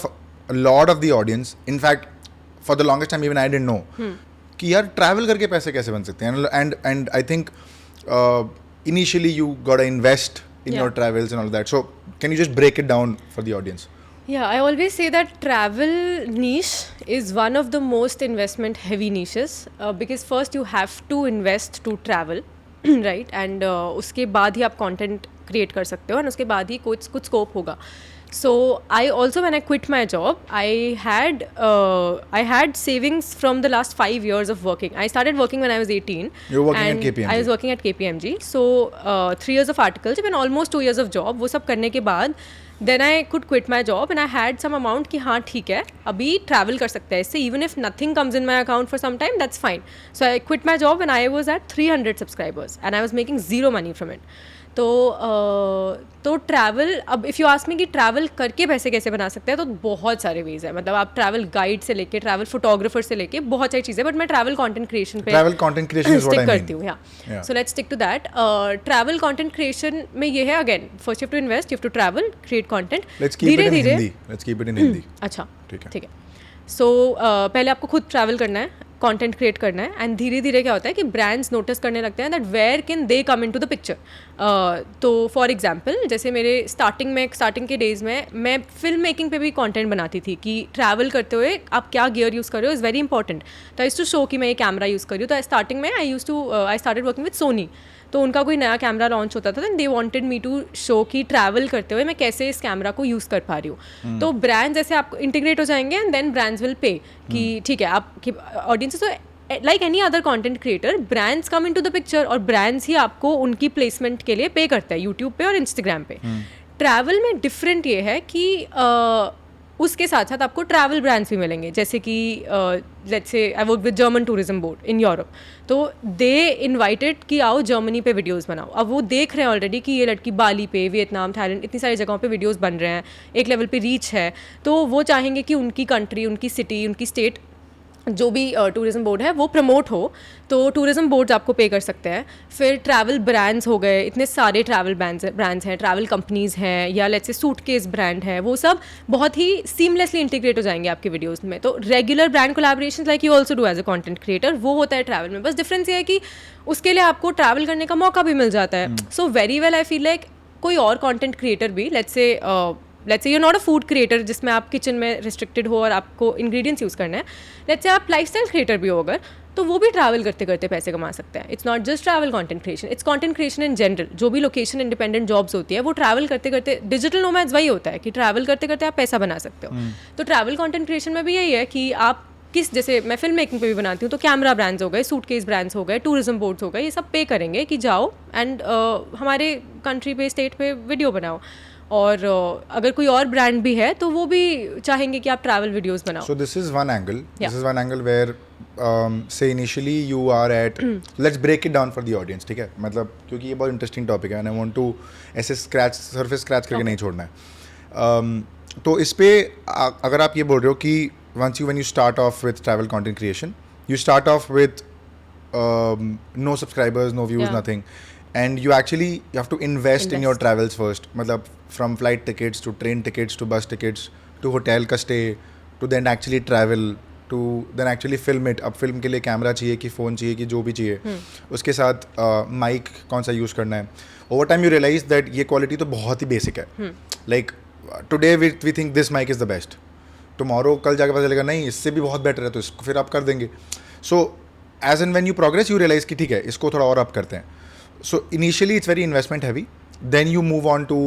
Speaker 1: of the audience, in fact, for the longest time even I didn't know कि यार travel करके पैसे कैसे बन सकते हैं. And I think initially you gotta invest in your travels and all that. So can you just break it down for the audience?
Speaker 2: Yeah, I always say that travel niche is one of the most investment heavy niches because first you have to invest to travel. Right. And उसके बाद ही आप content create कर सकते हो, और उसके बाद ही कुछ स्कोप होगा. So I also when I quit my job I had savings from the last 5 years of working. I started working when I was 18.
Speaker 1: You were working at KPMG.
Speaker 2: I was working at KPMG. So 3 years of articleship and almost 2 years of job. वो सब करने के बाद then I could quit my job and I had some amount कि हाँ ठीक है अभी ट्रैवल कर सकते हैं इससे, even if nothing comes in my account for some time, that's fine. So I quit my job and I was at 300 subscribers and I was making zero money from it. तो travel, अब if you ask me कि travel करके पैसे कैसे बना सकते हैं, तो बहुत सारे वेज है. मतलब आप ट्रैवल गाइड से लेके ट्रैवल फोटोग्राफर से लेके बहुत सारी चीज़ें, बट मैं ट्रैवल कंटेंट क्रिएशन पे स्टिक करती हूँ. या so let's stick to that. Travel content creation में ये है, again first you have to invest, you have to travel, create content. धीरे धीरे
Speaker 1: Let's keep it in Hindi.
Speaker 2: अच्छा
Speaker 1: ठीक है.
Speaker 2: ठीक है. सो पहले आपको खुद ट्रैवल करना है, कंटेंट क्रिएट करना है, एंड धीरे धीरे क्या होता है कि ब्रांड्स नोटिस करने लगते हैं that where can they come into the picture. तो फॉर एग्जांपल जैसे मेरे स्टार्टिंग के डेज़ में मैं फिल्म मेकिंग पे भी कंटेंट बनाती थी कि ट्रैवल करते हुए आप क्या गियर यूज़ कर रहे हो इज़ वेरी इंपॉर्टेंट. तो आई यूज्ड टू शो कि मैं ये कैमरा यूज़ कर रही हूँ. तो स्टार्टिंग में I started working with Sony. तो उनका कोई नया कैमरा लॉन्च होता था, they wanted me to show कि ट्रैवल करते हुए मैं कैसे इस कैमरा को यूज़ कर पा रही हूँ. तो ब्रांड्स जैसे आपको इंटीग्रेट हो जाएंगे and then brands will pay कि ठीक है आपकी ऑडियंस. तो like any other content creator brands come into the picture और ब्रांड्स ही आपको उनकी प्लेसमेंट के लिए पे करता है यूट्यूब पे और इंस्टाग्राम पे. ट्रैवल में डिफरेंट ये है कि उसके साथ साथ आपको ट्रैवल ब्रांड्स भी मिलेंगे, जैसे कि let's say I work with German tourism board in Europe. तो दे इनवाइटेड कि आओ जर्मनी पे वीडियोस बनाओ. अब वो देख रहे हैं ऑलरेडी कि ये लड़की बाली पे, वियतनाम, थाईलैंड, इतनी सारी जगहों पे वीडियोस बन रहे हैं, एक लेवल पे रीच है. तो वो चाहेंगे कि उनकी कंट्री, उनकी सिटी, उनकी स्टेट जो भी टूरिज्म बोर्ड है वो प्रमोट हो. तो टूरिज्म बोर्ड्स आपको पे कर सकते हैं. फिर ट्रैवल ब्रांड्स हो गए, इतने सारे ट्रैवल ब्रांड्स हैं, ट्रैवल कंपनीज़ हैं, या लेट्स से सूटकेस ब्रांड है, वो सब बहुत ही सीमलेसली इंटीग्रेट हो जाएंगे आपके वीडियोस में. तो regular brand collaborations like you also do as a content creator, वो होता है ट्रैवल में. बस डिफरेंस ये है कि उसके लिए आपको ट्रैवल करने का मौका भी मिल जाता है. So very well I feel like कोई और कंटेंट क्रिएटर भी, let's say you're not a food creator जिसमें आप किचन में रिस्ट्रिक्टेड हो और आपको इंग्रेडिएंट्स यूज़ करना है, लेट्स से आप लाइफस्टाइल क्रिएटर भी हो अगर, तो वो भी ट्रैवल करते करते पैसे कमा सकते हैं. It's not just travel content creation, it's content creation in general. जो भी लोकेशन इंडिपेंडेंट जॉब्स होती है वो ट्रैवल करते करते, डिजिटल नोमैड्स वही होता है कि ट्रैवल करते करते आप पैसा बना सकते हो. तो ट्रैवल कंटेंट क्रिएशन में भी यही है कि आप जैसे मैं फिल्म मेकिंग पे भी बनाती हूँ, तो कैमरा ब्रांड्स हो गए, सूटकेस ब्रांड्स हो गए, टूरिज्म बोर्ड्स हो गए, ये सब पे करेंगे कि जाओ एंड हमारे कंट्री पे, स्टेट पे वीडियो बनाओ. और अगर कोई और ब्रांड भी है तो वो भी चाहेंगे कि आप ट्रैवल वीडियोस बनाओ.
Speaker 1: So this is one angle.
Speaker 2: Yeah.
Speaker 1: This is one angle where, say initially you are at. Let's break it down for the audience, ठीक है? मतलब क्योंकि ये बहुत interesting topic है and I want to ऐसे surface scratch करके नहीं छोड़ना है. तो इस पे अगर आप ये बोल रहे हो कि when you start off with travel content creation, you start off with no subscribers, no views,
Speaker 2: Yeah.
Speaker 1: nothing. And you have to invest in your travels first. मतलब from flight tickets to train tickets to bus tickets to hotel का stay to then actually travel to then actually film it. अब film के लिए camera चाहिए कि phone चाहिए कि जो भी चाहिए. उसके साथ माइक कौन सा यूज़ करना है. Over time you realize that ये क्वालिटी तो बहुत ही बेसिक है. Like today we think this mic is the best. Tomorrow कल जाके पता चलेगा नहीं इससे भी बहुत बेटर है तो इसको फिर आप कर देंगे. So as and when you progress you realize कि ठीक है इसको थोड़ा और अप करते हैं. So initially it's very investment heavy. Then you move on to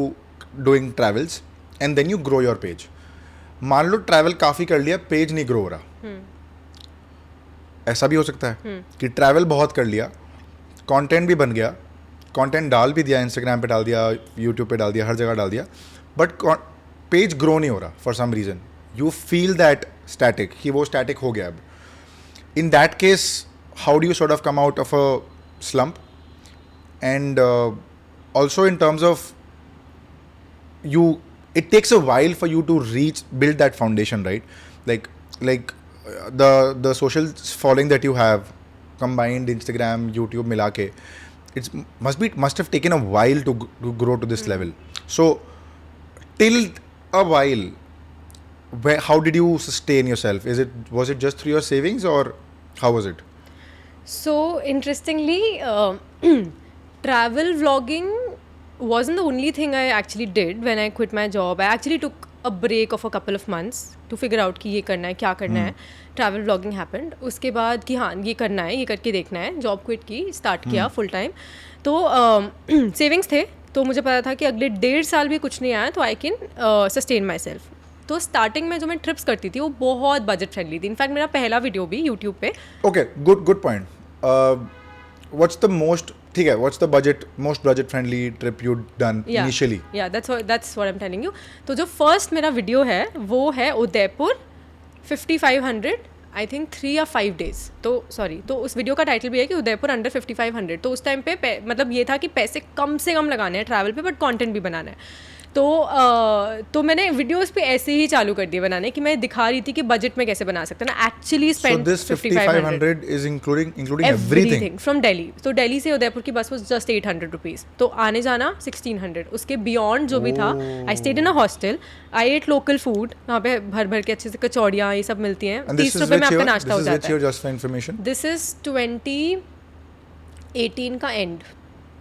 Speaker 1: doing travels and then you grow your page. मान लो ट्रैवल काफ़ी कर लिया पेज नहीं ग्रो हो रहा. ऐसा भी हो सकता है कि ट्रैवल बहुत कर लिया कंटेंट भी बन गया कंटेंट डाल भी दिया इंस्टाग्राम पे डाल दिया यूट्यूब पे डाल दिया हर जगह डाल दिया बट पेज ग्रो नहीं हो रहा for some reason. You feel that static कि वो स्टैटिक हो गया अब. In that case how do you sort of come out of a slump? And also in terms of it takes a while for you to build that foundation, right? Like the social following that you have combined Instagram, YouTube मिला के, must have taken a while to grow to this level. So till a while, how did you sustain yourself? Was it just through your savings or how was it?
Speaker 2: So interestingly, travel vlogging wasn't the only thing I actually did when I quit my job. I actually took a break of a couple of months to figure out कि ये करना है क्या करना है. Travel vlogging happened. उसके बाद कि हाँ ये करना है ये करके देखना है. जॉब क्विट की स्टार्ट किया फुल टाइम. तो सेविंग्स थे तो मुझे पता था कि अगले 1.5 साल भी कुछ नहीं आया तो I can sustain my self. तो स्टार्टिंग में जो मैं ट्रिप्स करती थी वो बहुत बजट फ्रेंडली थी. इनफैक्ट मेरा पहला वीडियो भी यूट्यूब पे.
Speaker 1: Okay, good point. What's the most most budget friendly trip you've done initially?
Speaker 2: Yeah, that's what I'm telling you. तो जो फर्स्ट मेरा वीडियो है वो है उदयपुर 5500 आई थिंक 3 या 5 डेज. तो उस वीडियो का टाइटल भी है कि उदयपुर अंडर 5500. तो उस टाइम पे मतलब ये था कि पैसे कम से कम लगाने हैं ट्रैवल पे बट कंटेंट भी बनाना है. तो मैंने वीडियोस पे ऐसे ही चालू कर दिए बनाने कि मैं दिखा रही थी कि बजट में कैसे बना सकते हैं ना. Actually spend
Speaker 1: So this 5500 is including everything
Speaker 2: from Delhi. तो दिल्ली से उदयपुर की बस वाज जस्ट 800 रुपीज़. तो आने जाना 1600. उसके बियॉन्ड जो भी था I stayed in a hostel. I at local food. वहाँ पे भर भर के अच्छे से कचौड़ियाँ ये सब मिलती हैं. 30 रुपये में आपका नाश्ता हो जाता है.
Speaker 1: Just for information.
Speaker 2: This is 2018 का एंड.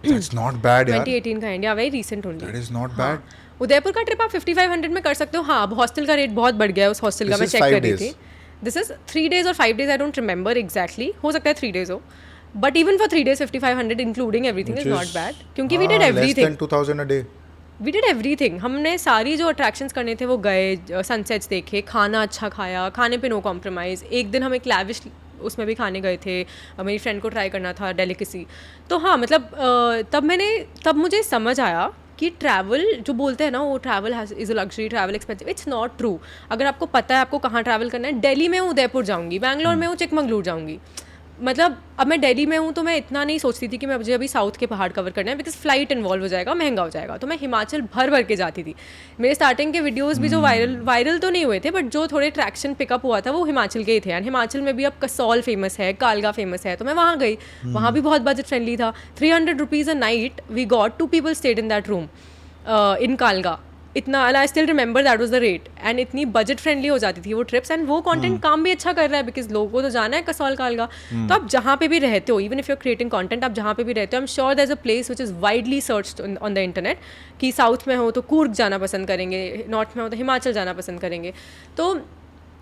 Speaker 1: That's not bad यार.
Speaker 2: 2018 का एंड या very recent only.
Speaker 1: That is not bad.
Speaker 2: Udaipur का ट्रिप आप 5500 में कर सकते हो. हाँ अब हॉस्टल का रेट बहुत बढ़ गया है. उस हॉस्टल का मैं चेक कर रही थी. दिस इज 3 days और 5 days. I don't remember exactly. हो सकता है 3 days हो. But even for 3 days 5500 including everything is not bad. क्योंकि we did everything.
Speaker 1: Less than 2000 a day.
Speaker 2: We did everything. हमने सारी जो अट्रैक्शंस करने थे वो गए. सनसेट्स देखे. खाना अच्छा खाया. खाने पे नो कॉम्प्रोमाइज़. एक दिन हम एक लैविश उसमें भी खाने गए थे. मेरी फ्रेंड को ट्राई करना था डेलिकेसी. तो हाँ मतलब तब मुझे समझ आया कि ट्रैवल जो बोलते हैं ना वो travel is a luxury travel expensive. It's not true. अगर आपको पता है आपको कहाँ ट्रैवल करना है. दिल्ली में हूँ उदयपुर जाऊँगी. बैंगलोर में हूँ चिकमंगलूर जाऊँगी. मतलब अब मैं दिल्ली में हूँ तो मैं इतना नहीं सोचती थी कि मैं मुझे अभी साउथ के पहाड़ कवर करना है बिकॉज फ्लाइट इन्वॉल्व हो जाएगा महंगा हो जाएगा. तो मैं हिमाचल भर के जाती थी. मेरे स्टार्टिंग के वीडियोस भी जो वायरल तो नहीं हुए थे बट जो थोड़े ट्रैक्शन पिकअप हुआ था वो हिमाचल के ही थे. एंड हिमाचल में भी अब कसौल फेमस है. कालगा फेमस है. तो मैं वहाँ गई. वहाँ भी बहुत बजट फ्रेंडली था. 300 rupees a night. We got 2 people stayed in that room in Kalga. इतना I still remember that was the rate. And इतनी बजट फ्रेंडली हो जाती थी वो ट्रिप्स. एंड वो कंटेंट काम भी अच्छा कर रहा है बिकॉज लोगों को तो जाना है कसौल कालगा. तो आप जहाँ पे भी रहते हो even if you are creating content आप जहाँ पे भी रहते हो I am sure there is a place which is widely searched on the internet कि साउथ में हो तो कूर्ग जाना पसंद करेंगे. नॉर्थ में हो तो हिमाचल जाना पसंद करेंगे. तो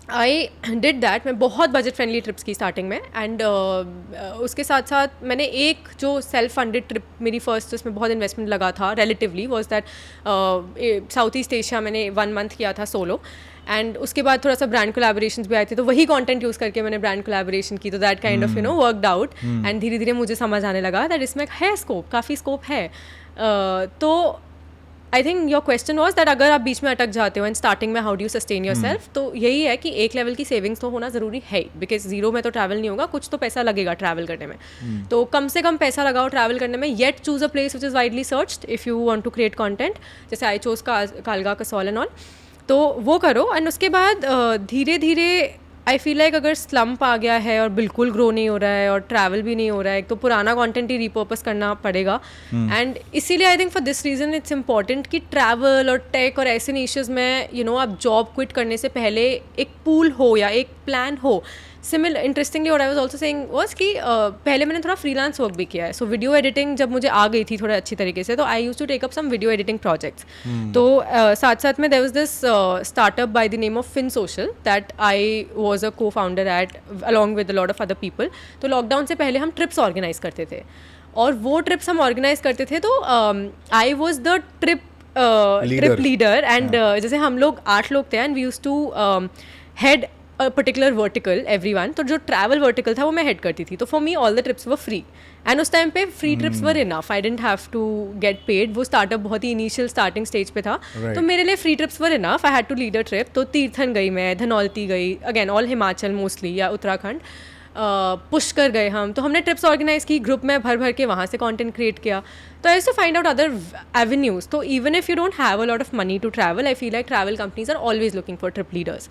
Speaker 2: आई डिड दैट. मैं बहुत बजट फ्रेंडली ट्रिप्स की स्टार्टिंग में. एंड उसके साथ साथ मैंने एक जो सेल्फ फंडेड ट्रिप मेरी फर्स्ट उसमें बहुत इन्वेस्टमेंट लगा था relatively was that South East Asia मैंने 1 month किया था सोलो. एंड उसके बाद थोड़ा सा ब्रांड कोलैबोरेशंस भी आए थे तो वही कंटेंट यूज़ करके मैंने ब्रांड कोलैबोरेशन की. तो that kind of worked out. And धीरे धीरे मुझे समझ आने लगा दैट इसमें है स्कोप. काफ़ी स्कोप है. तो I think your question was that अगर आप बीच में अटक जाते हो एंड स्टार्टिंग में how do you sustain your self, तो यही है कि एक लेवल की सेविंग्स तो होना ज़रूरी है, बिकॉज जीरो में तो ट्रैवल नहीं होगा, कुछ तो पैसा लगेगा ट्रैवल करने में. तो कम से कम पैसा लगाओ ट्रैवल करने में, yet choose a place which is widely searched if you want to create content, जैसे I chose Kalga Kasol and all. तो वो करो एंड उसके बाद धीरे धीरे आई फील लाइक अगर स्लम्प आ गया है और बिल्कुल ग्रो नहीं हो रहा है और ट्रैवल भी नहीं हो रहा है, तो पुराना कंटेंट ही रिपर्पस करना पड़ेगा. एंड इसीलिए I think for this reason it's important कि ट्रैवल और टेक और ऐसे निशेस में आप जॉब क्विट करने से पहले एक पूल हो या एक प्लान हो. Similar interestingly what I was also saying was कि पहले मैंने थोड़ा फ्रीलांस वर्क भी किया है. सो वीडियो एडिटिंग जब मुझे आ गई थी थोड़ा अच्छी तरीके से, तो I used to take up some video editing projects. तो साथ साथ में there was this startup by the name of Fin social that I was a co founder at along with a lot of other people. तो lockdown से पहले हम trips organise करते थे, और वो ट्रिप्स हम ऑर्गेनाइज करते थे. तो I was the trip leader and जैसे हम लोग 8 लोग थे and we used to head particular vertical everyone. तो जो ट्रैवल वर्टिकल था वो मैं हेड करती थी. तो for me all the trips were free, and उस टाइम पे free trips were enough, I didn't have to get paid. वो स्टार्टअप बहुत ही इनिशियल स्टार्टिंग स्टेज पे था, तो मेरे लिए free trips were enough. I had to lead a trip. तो तीर्थन गई मैं, धनौल्टी गई, अगेन ऑल हिमाचल मोस्टली या उत्तराखंड. पुष्कर गए हम. तो हमने ट्रिप्स ऑर्गेनाइज की ग्रुप में, भर भर के वहाँ से कंटेंट क्रिएट किया. तो I to find out other avenues. तो even if you don't have a lot of money to travel, I feel like travel companies are always looking for trip leaders.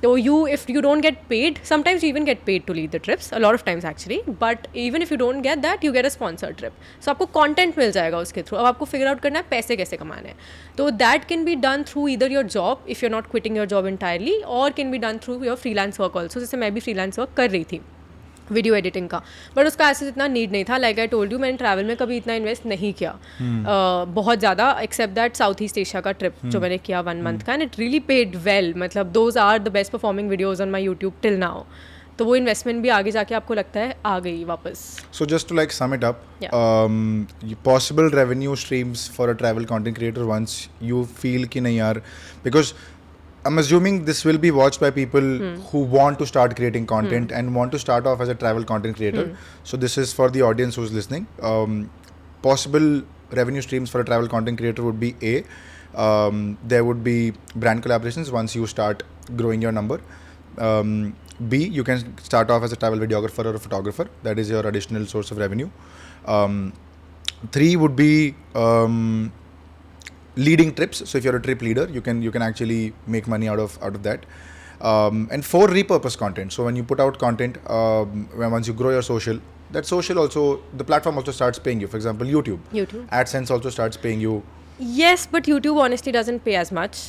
Speaker 2: So if you don't get paid, sometimes you even get paid to lead the trips, a lot of times actually, but even if you don't get that, you get a sponsored trip. So आपको content मिल जाएगा उसके through. अब आपको figure out करना है पैसे कैसे कमाने हैं. तो that can be done through either your job, if you're not quitting your job entirely, or can be done through your freelance work also. जैसे मैं भी freelance work कर रही थी वीडियो एडिटिंग का, बट उसका ऐसे इतना नीड नहीं था. लाइक आई टोल्ड यू, मैंने ट्रैवल में कभी इतना इन्वेस्ट नहीं किया बहुत ज़्यादा, except that South East Asia का ट्रिप जो मैंने किया 1 month का, and it really paid well. मतलब those are the best performing videos on my YouTube till now. तो वो इन्वेस्टमेंट भी आगे जाके आपको लगता है आ गई वापस.
Speaker 1: So just to like sum it up, possible revenue streams for a travel content creator once you feel कि नहीं यार, because I'm assuming this will be watched by people who want to start creating content and want to start off as a travel content creator. So this is for the audience who's listening. Possible revenue streams for a travel content creator would be there would be brand collaborations once you start growing your number. B, you can start off as a travel videographer or a photographer. That is your additional source of revenue. 3 would be leading trips. So if you're a trip leader, you can actually make money out of that. And 4, repurpose content. So when you put out content, once you grow your social, that social also, the platform also starts paying you. For example, YouTube. AdSense also starts paying you.
Speaker 2: Yes, but YouTube honestly doesn't pay as much.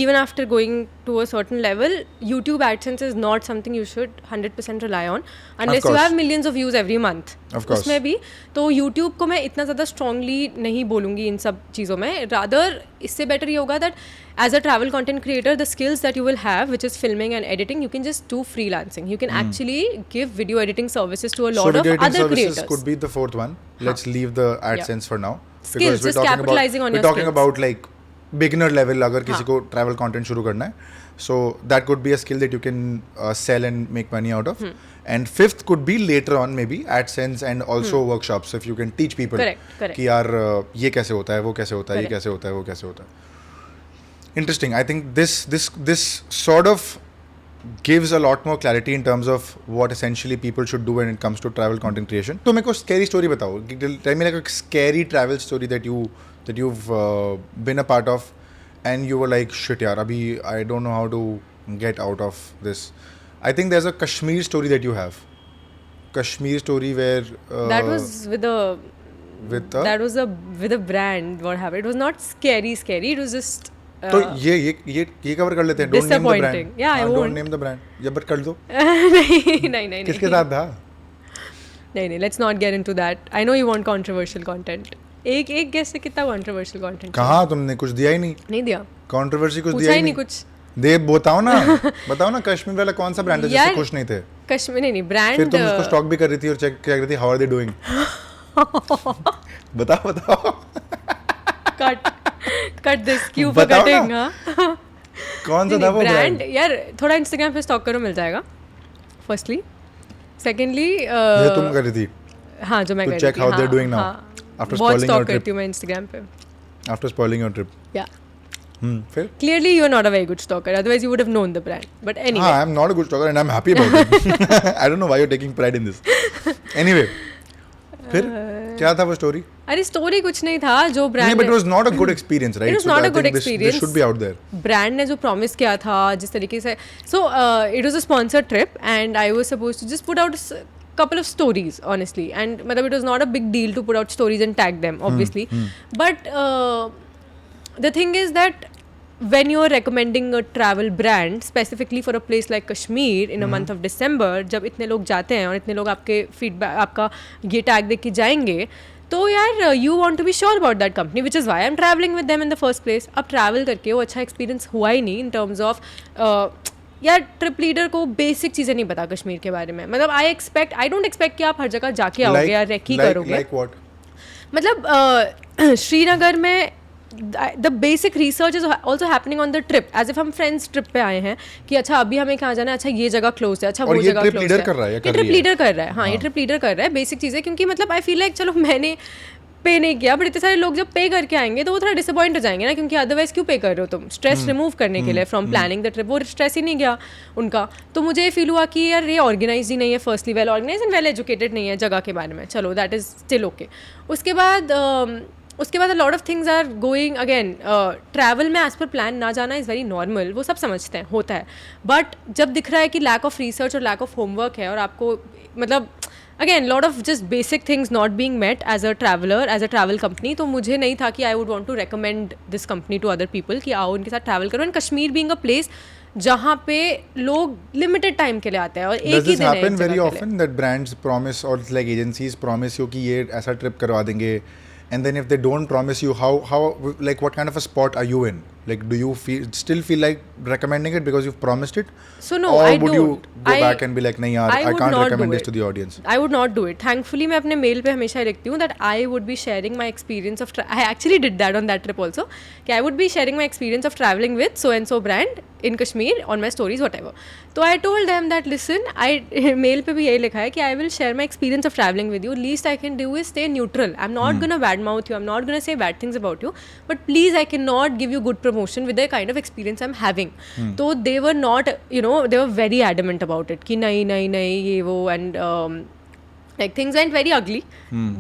Speaker 2: Even after going to a certain level, YouTube AdSense is not something you should 100% rely on unless you have millions of views every month.
Speaker 1: Of course.
Speaker 2: उसमें भी तो YouTube को मैं इतना ज़्यादा strongly नहीं बोलूँगी इन सब चीज़ों में. Rather इससे better ये होगा that as a travel content creator, the skills that you will have, which is filming and editing, you can just do freelancing. You can actually give video editing services to a lot of other creators.
Speaker 1: Could be the 4th one. Let's leave the AdSense for now.
Speaker 2: Skills, just capitalizing on your skills.
Speaker 1: We're talking about like beginner level. अगर किसी को travel content शुरू करना है, so that could be a skill that you can sell and make money out of. And 5th could be later on maybe AdSense and also workshops. If you can teach people कि यार ये कैसे होता है, वो कैसे होता है, ये कैसे होता है, वो कैसे होता है. Interesting. I think this sort of gives a lot more clarity in terms of what essentially people should do when it comes to travel content creation. तो मेरे को scary story बताओ. Tell me like a scary travel story that you've been a part of and you were like shit यार अभी I don't know how to get out of this. I think there's a Kashmir story that you have. Kashmir story where
Speaker 2: that was with a brand. What happened? It was not scary. It was just
Speaker 1: तो ये cover कर लेते हैं. Don't name the brand.
Speaker 2: Yeah, I won't.
Speaker 1: Don't name the brand. ये but कर दो.
Speaker 2: नहीं.
Speaker 1: किसके साथ था?
Speaker 2: नहीं. Let's not get into that. I know you want controversial content. एक गेस से कितना controversial content?
Speaker 1: कहाँ तुमने कुछ दिया ही नहीं.
Speaker 2: नहीं दिया.
Speaker 1: Controversy कुछ दिया ही नहीं.
Speaker 2: कुछ.
Speaker 1: दे बताओ ना कश्मीर वाला कौन सा ब्रांड है जिससे खुश नहीं थे?
Speaker 2: कश्मीर नहीं ब्रांड.
Speaker 1: फिर तुम उसको स्टॉक भी कर रही थी और चेक कर रही थी हाउ आर दे डूइंग. बताओ.
Speaker 2: Cut this Q for cutting.
Speaker 1: कौन सा था वो ब्रांड?
Speaker 2: यार थोड़ा इंस्टाग्राम पे स्टॉक करो, मिल जाएगा. फर्स्टली, सेकंडली
Speaker 1: ये तुम कर रही थी.
Speaker 2: हाँ जो मैं कर रही थी.
Speaker 1: Check how they doing now after scrolling your trip.
Speaker 2: बहुत स्टॉक करती हूँ मैं इंस्टाग्राम पे.
Speaker 1: After spoiling your trip.
Speaker 2: Yeah.
Speaker 1: फिर?
Speaker 2: Clearly, you are not a very good stalker. Otherwise, you would have known the brand. But anyway.
Speaker 1: हाँ, I'm not a good stalker and I'm happy about it. I don't know why you're taking pride in this. Anyway, फिर क्या था वो story?
Speaker 2: अरे story कुछ नहीं था जो
Speaker 1: नहीं,
Speaker 2: brand
Speaker 1: but it was not a good experience, right?
Speaker 2: It was
Speaker 1: So
Speaker 2: not
Speaker 1: I
Speaker 2: a good
Speaker 1: think
Speaker 2: experience.
Speaker 1: This should be out there.
Speaker 2: Brand ने जो प्रॉमिस किया था जिस तरीके से so it was a sponsored trip and I was supposed to just put out couple of stories honestly and matlab it was not a big deal to put out stories and tag them obviously but the thing is that when you're recommending a travel brand specifically for a place like Kashmir in a month of December जब इतने लोग जाते हैं और इतने लोग आपके feedback आपका ये टैग देख के जाएंगे तो यार you want to be sure about that company which is why I am travelling with them in the first place. अब ट्रैवल करके वो अच्छा एक्सपीरियंस हुआ ही नहीं इन टर्म्स ऑफ यार ट्रिप लीडर को बेसिक चीज़ें नहीं पता कश्मीर के बारे में. मतलब आई डोंट एक्सपेक्ट कि आप हर जगह जाके आओगे या रेकी करोगे.
Speaker 1: Like what?
Speaker 2: मतलब श्रीनगर में the basic research is also happening on the trip as if हम फ्रेंड्स ट्रिप पे आए हैं कि अच्छा अभी हमें कहाँ जाना है, अच्छा ये जगह क्लोज है, अच्छा वो जगह क्लोज है.
Speaker 1: लीडर कर रहा है,
Speaker 2: ये ट्रिप लीडर कर रहा है. हाँ, ये ट्रिप लीडर कर रहा है बेसिक चीज़ें. क्योंकि मतलब आई फील लाइक चलो मैंने पे नहीं किया बट इतने सारे लोग जब पे करके आएंगे तो वो थोड़ा डिसअपॉइंट हो जाएंगे ना, क्योंकि अदरवाइज क्यों पे कर रहे हो तुम. स्ट्रेस रिमूव करने के लिए फ्रॉम प्लानिंग द ट्रिप, वो स्ट्रेस ही नहीं गया उनका. तो मुझे फील हुआ कि यार ये ऑर्गेनाइज ही नहीं है, firstly well organise and well educated नहीं है जगह के बारे में. चलो दैट इज स्टिल ओके. उसके बाद a lot of things are going again. Travel में एज पर प्लान ना जाना इज़ वेरी नॉर्मल, वो सब समझते हैं, होता है. बट जब दिख रहा है कि लैक ऑफ रिसर्च और लैक ऑफ होमवर्क है और आपको मतलब again lot of just basic things not being met as a traveller as a travel company, तो मुझे नहीं था कि I would want to recommend this company to other people कि आओ उनके साथ ट्रैवल करो. And Kashmir being a place जहाँ पे लोग लिमिटेड टाइम के लिए आते हैं और एक ही दिन है.
Speaker 1: Does this happen very often that brands promise or like agencies promise you कि ये ऐसा ट्रिप करवा देंगे, and then if they don't promise you, how like what kind of a spot are you in? Like do you still feel like recommending it because you've promised it?
Speaker 2: So no,
Speaker 1: or
Speaker 2: I
Speaker 1: would
Speaker 2: don't.
Speaker 1: you go back and be like नहीं यार, I can't recommend this to the audience?
Speaker 2: I would not do it. Thankfully मैं अपने mail पे हमेशा ही लिखती हूँ that I would be sharing my experience of I actually did that on that trip also कि I would be sharing my experience of traveling with so and so brand in Kashmir on my stories whatever. तो I told them that listen, mail पे भी यही लिखा है कि I will share my experience of traveling with you. Least I can do is stay neutral. I'm not gonna badmouth you. I'm not gonna say bad things about you. But please, I cannot give you good promotion with the kind of experience I'm having. So they were not, they were very adamant about it. कि नहीं ये वो and like things went very ugly,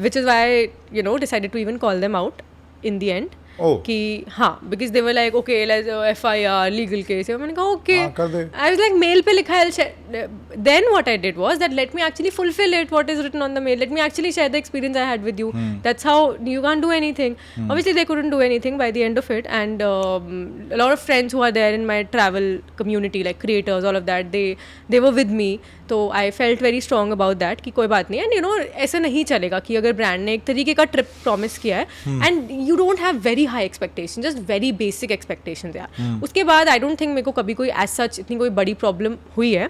Speaker 2: which is why I decided to even call them out in the end. कि हाँ, because they were like okay let's FIR legal case. मैंने कहा okay. I was like mail पे लिखा है. Then what I did was that let me actually fulfill it what is written on the mail. Let me actually share the experience I had with you. That's how you can't do anything. Obviously they couldn't do anything by the end of it, and a lot of friends who are there in my travel community like creators all of that they were with me. तो I felt very strong about that कि कोई बात नहीं. And ऐसा नहीं चलेगा कि अगर ब्रांड ने एक तरीके का ट्रिप प्रॉमिस किया है and you don't have very high expectation, just very basic expectations यार. उसके बाद आई डोंट थिंक मेरे को कभी कोई एज सच इतनी कोई बड़ी प्रॉब्लम हुई है.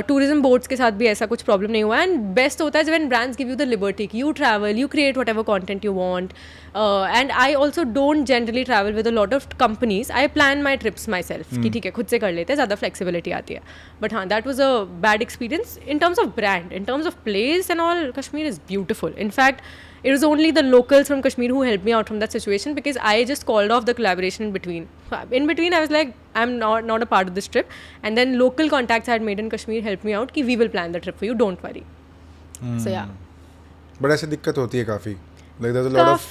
Speaker 2: टूरिज्म बोर्ड्स के साथ भी ऐसा कुछ प्रॉब्लम नहीं हुआ. एंड बेस्ट होता है when brands give you the liberty कि you travel, you create whatever content you want. And I also don't generally travel with a lot of companies. I plan my trips myself कि ठीक है खुद से कर लेते हैं, ज़्यादा फ्लेक्सिबिलिटी आती है. बट हाँ, that was a bad experience. In terms of brand, in terms of place and all, Kashmir is beautiful. In fact, it was only the locals from Kashmir who helped me out from that situation because I just called off the collaboration in between. In between, I was like, I'm not a part of this trip. And then local contacts I had made in Kashmir helped me out कि we will plan the trip for you, don't worry. So yeah.
Speaker 1: But ऐसे दिक्कत होती है काफ़ी. Like there's a lot of